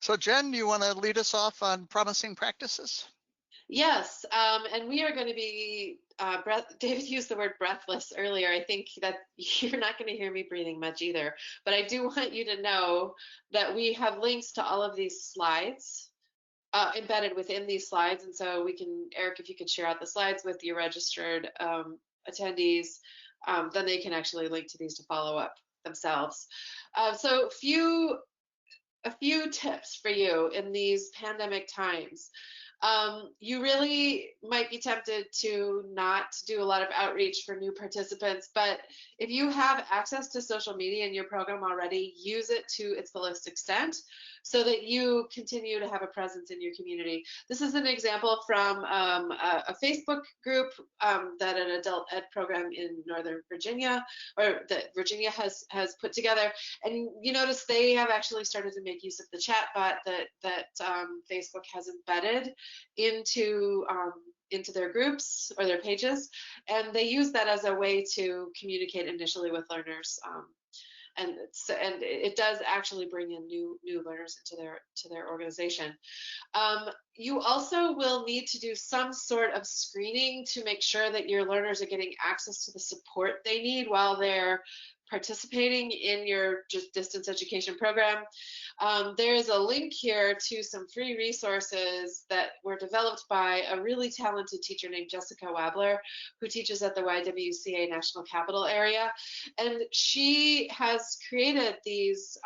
So Jen, you want to lead us off on promising practices? Yes, and we are going to be, David used the word breathless earlier. I think that you're not going to hear me breathing much either, but I do want you to know that we have links to all of these slides embedded within these slides. And so we can, Eric, if you could share out the slides with your registered attendees, then they can actually link to these to follow up themselves. So a few tips for you in these pandemic times. You really might be tempted to not do a lot of outreach for new participants, but if you have access to social media in your program already, use it to its fullest extent so that you continue to have a presence in your community. This is an example from a Facebook group that an adult ed program in Northern Virginia, or that Virginia has put together. And you notice they have actually started to make use of the chat bot that Facebook has embedded into their groups or their pages, and they use that as a way to communicate initially with learners. And it does actually bring in new learners into their organization. You also will need to do some sort of screening to make sure that your learners are getting access to the support they need while they're participating in your just distance education program, there is a link here to some free resources that were developed by a really talented teacher named Jessica Wabler, who teaches at the YWCA National Capital Area. And she has created these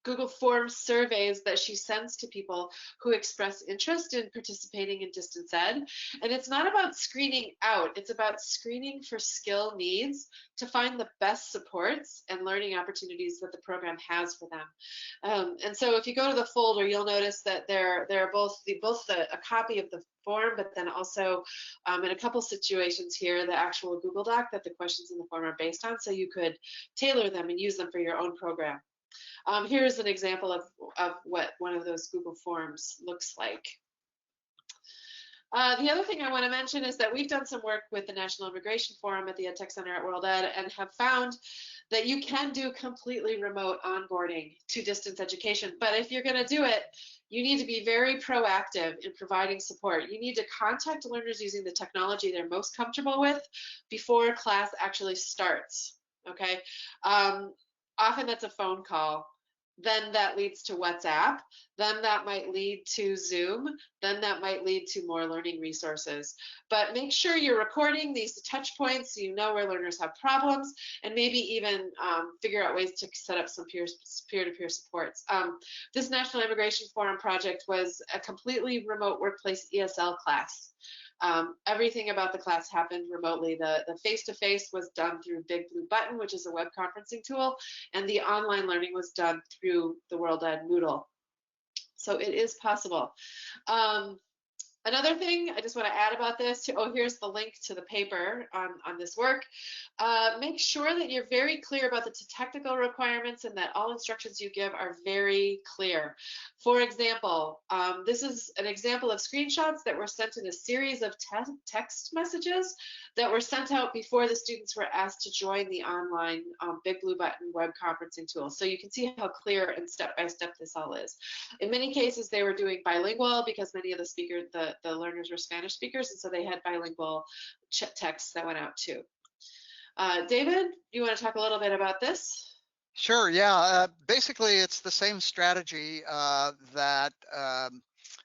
Google Forms surveys that she sends to people who express interest in participating in distance ed. And it's not about screening out, it's about screening for skill needs to find the best supports and learning opportunities that the program has for them. And so if you go to the folder, you'll notice that there are both a copy of the form, but then also in a couple situations here, the actual Google Doc that the questions in the form are based on, so you could tailor them and use them for your own program. Here's an example of what one of those Google Forms looks like. The other thing I want to mention is that we've done some work with the National Immigration Forum at the EdTech Center at World Ed and have found that you can do completely remote onboarding to distance education. But if you're going to do it, you need to be very proactive in providing support. You need to contact learners using the technology they're most comfortable with before class actually starts, okay? Often that's a phone call. Then that leads to WhatsApp, then that might lead to Zoom, then that might lead to more learning resources. But make sure you're recording these touch points so you know where learners have problems, and maybe even figure out ways to set up some peer-to-peer supports. This National Immigration Forum project was a completely remote workplace ESL class. Everything about the class happened remotely. The face-to-face was done through Big Blue Button, which is a web conferencing tool, and the online learning was done through the World Ed Moodle. So it is possible. Another thing I just want to add about this, here's the link to the paper on this work. Make sure that you're very clear about the technical requirements and that all instructions you give are very clear. For example, this is an example of screenshots that were sent in a series of text messages that were sent out before the students were asked to join the online Big Blue Button web conferencing tool. So you can see how clear and step-by-step this all is. In many cases, they were doing bilingual because many of the speakers, the learners were Spanish speakers, and so they had bilingual texts that went out too. David, you want to talk a little bit about this? Sure, yeah. Basically, it's the same strategy that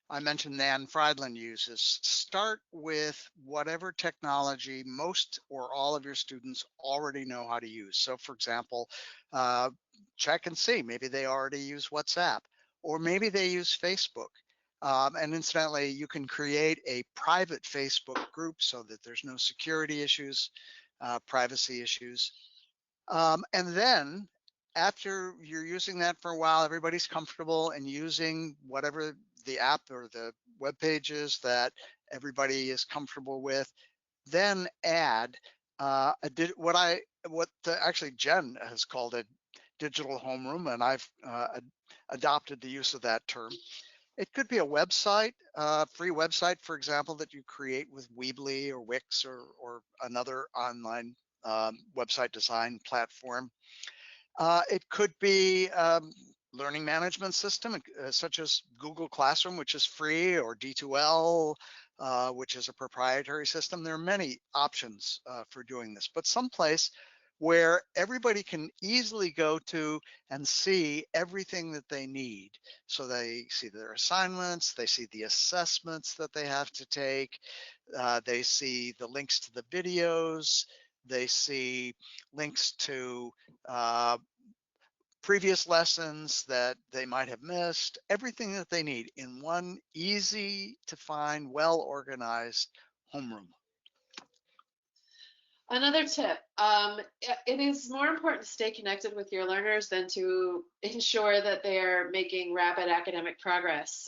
I mentioned Nan Friedland uses. Start with whatever technology most or all of your students already know how to use. So for example, check and see, maybe they already use WhatsApp, or maybe they use Facebook. And incidentally, you can create a private Facebook group so that there's no security issues, privacy issues. And then after you're using that for a while, everybody's comfortable in using whatever the app or the web pages that everybody is comfortable with, then add actually Jen has called it digital homeroom, and I've adopted the use of that term. It could be a website, free website, for example, that you create with Weebly or Wix or another online website design platform. It could be learning management system such as Google Classroom, which is free, or D2L, which is a proprietary system. There are many options for doing this, but someplace where everybody can easily go to and see everything that they need. So they see their assignments, they see the assessments that they have to take, they see the links to the videos, they see links to previous lessons that they might have missed, everything that they need in one easy to find, well-organized homeroom. Another tip, it is more important to stay connected with your learners than to ensure that they are making rapid academic progress.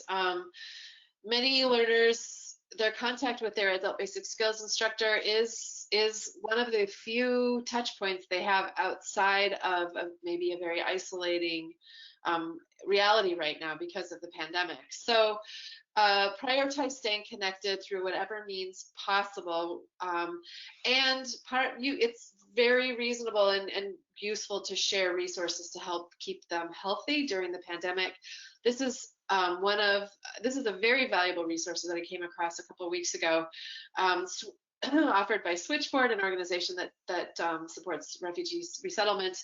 Many learners, their contact with their adult basic skills instructor is one of the few touch points they have outside of maybe a very isolating reality right now because of the pandemic. So prioritize staying connected through whatever means possible. And it's very reasonable and useful to share resources to help keep them healthy during the pandemic. This is a very valuable resource that I came across a couple of weeks ago. offered by Switchboard, an organization that supports refugees resettlement.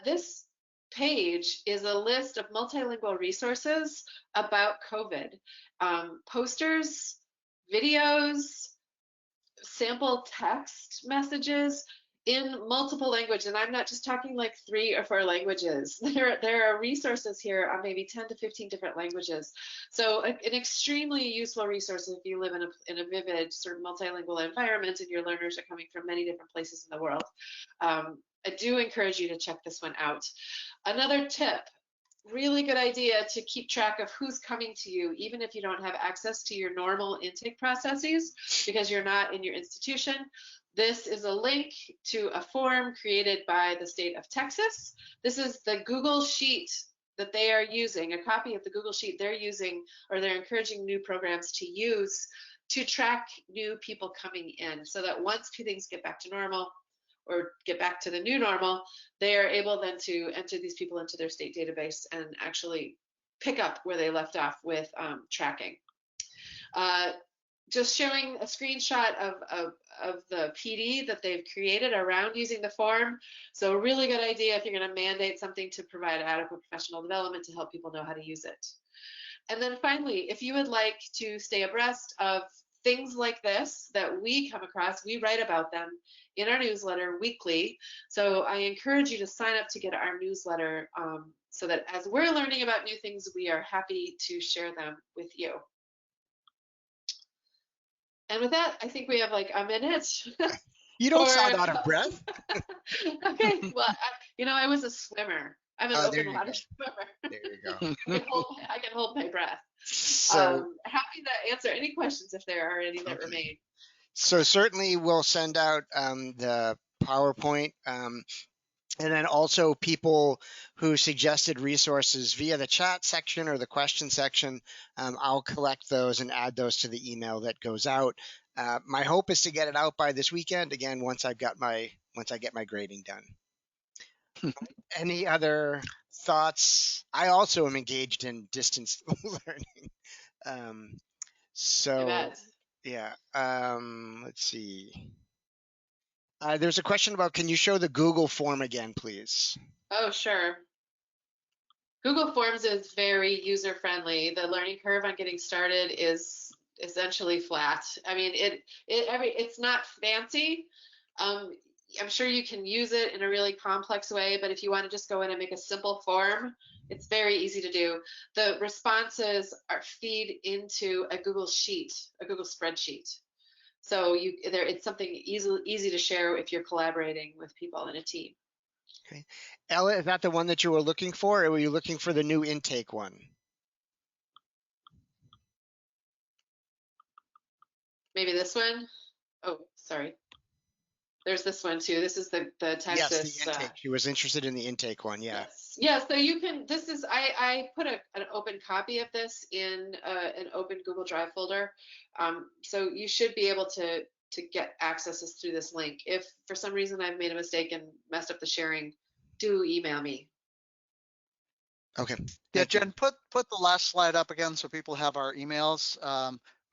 This page is a list of multilingual resources about COVID. Posters, videos, sample text messages in multiple languages, and I'm not just talking like 3 or 4 languages. There are resources here on maybe 10 to 15 different languages. So an extremely useful resource if you live in a vivid sort of multilingual environment and your learners are coming from many different places in the world. I do encourage you to check this one out. Another tip, really good idea to keep track of who's coming to you, even if you don't have access to your normal intake processes because you're not in your institution. This is a link to a form created by the state of Texas. This is the Google Sheet that they are using, a copy of the Google Sheet they're using, or they're encouraging new programs to use to track new people coming in, so that once things get back to normal or get back to the new normal, they are able then to enter these people into their state database and actually pick up where they left off with tracking. Just showing a screenshot of the PD that they've created around using the form. So a really good idea if you're going to mandate something to provide adequate professional development to help people know how to use it. And then finally, if you would like to stay abreast of things like this that we come across, we write about them in our newsletter weekly. So I encourage you to sign up to get our newsletter so that as we're learning about new things, we are happy to share them with you. And with that, I think we have like a minute. You don't sound out of breath. Okay, well, I was a swimmer. I'm an open water swimmer. There you go. I can hold my breath. So happy to answer any questions if there are any that remain. So certainly we'll send out the PowerPoint. And then also people who suggested resources via the chat section or the question section, I'll collect those and add those to the email that goes out. My hope is to get it out by this weekend. Again, once I get my grading done. Any other thoughts? I also am engaged in distance learning. Yeah. Let's see. There's a question about, can you show the Google form again, please? Oh, sure. Google Forms is very user-friendly. The learning curve on getting started is essentially flat. I mean, it's not fancy. I'm sure you can use it in a really complex way, but if you want to just go in and make a simple form, it's very easy to do. The responses feed into a Google Sheet, a Google spreadsheet. So it's something easy to share if you're collaborating with people in a team. Okay. Ella, is that the one that you were looking for, or were you looking for the new intake one? Maybe this one? Oh, sorry. There's this one too. This is the Texas. Yes, the intake. She was interested in the intake one, yeah. Yes. Yeah, so you can, I put an open copy of this in an open Google Drive folder. So you should be able to get access through this link. If for some reason I've made a mistake and messed up the sharing, do email me. Okay. Yeah, Jen, put the last slide up again so people have our emails.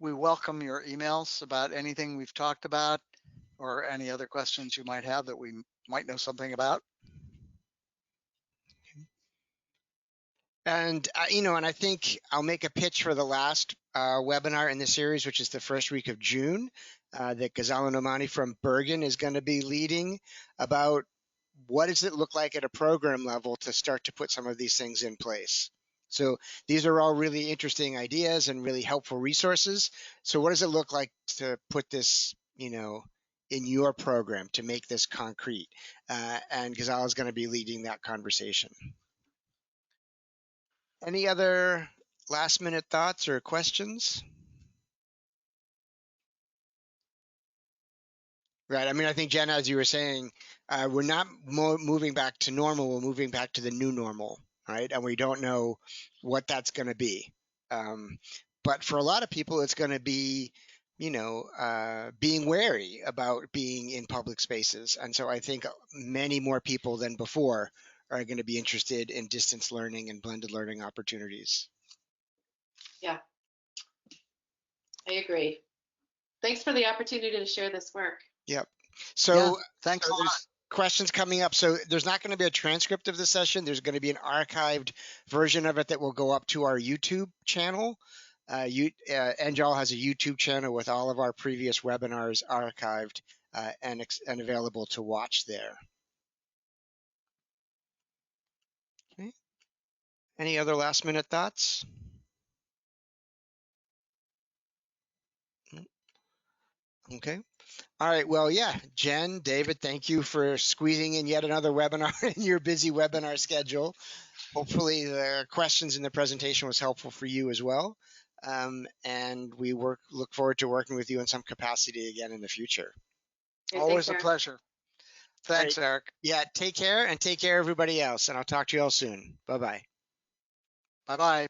We welcome your emails about anything we've talked about or any other questions you might have that we might know something about. And, and I think I'll make a pitch for the last webinar in the series, which is the first week of June, that Ghazala Nomani from Bergen is going to be leading, about what does it look like at a program level to start to put some of these things in place. So these are all really interesting ideas and really helpful resources. So what does it look like to put this, in your program, to make this concrete? And Ghazala is going to be leading that conversation. Any other last minute thoughts or questions? Right. I mean, I think, Jen, as you were saying, we're not moving back to normal. We're moving back to the new normal, right? And we don't know what that's going to be. But for a lot of people, it's going to be, being wary about being in public spaces. And so I think many more people than before are going to be interested in distance learning and blended learning opportunities. Yeah, I agree. Thanks for the opportunity to share this work. Yep. Yeah, So, thanks a lot. there's questions coming up. So there's not going to be a transcript of the session. There's going to be an archived version of it that will go up to our YouTube channel. NJAL has a YouTube channel with all of our previous webinars archived and available to watch there. Okay. Any other last minute thoughts? Okay. All right. Well, yeah, Jen, David, thank you for squeezing in yet another webinar in your busy webinar schedule. Hopefully the questions in the presentation was helpful for you as well. And we look forward to working with you in some capacity again in the future. Okay, Always a thanks, Eric. pleasure. Thanks, All right. Eric. Yeah, take care and take care everybody else. And I'll talk to you all soon. Bye-bye. Bye-bye.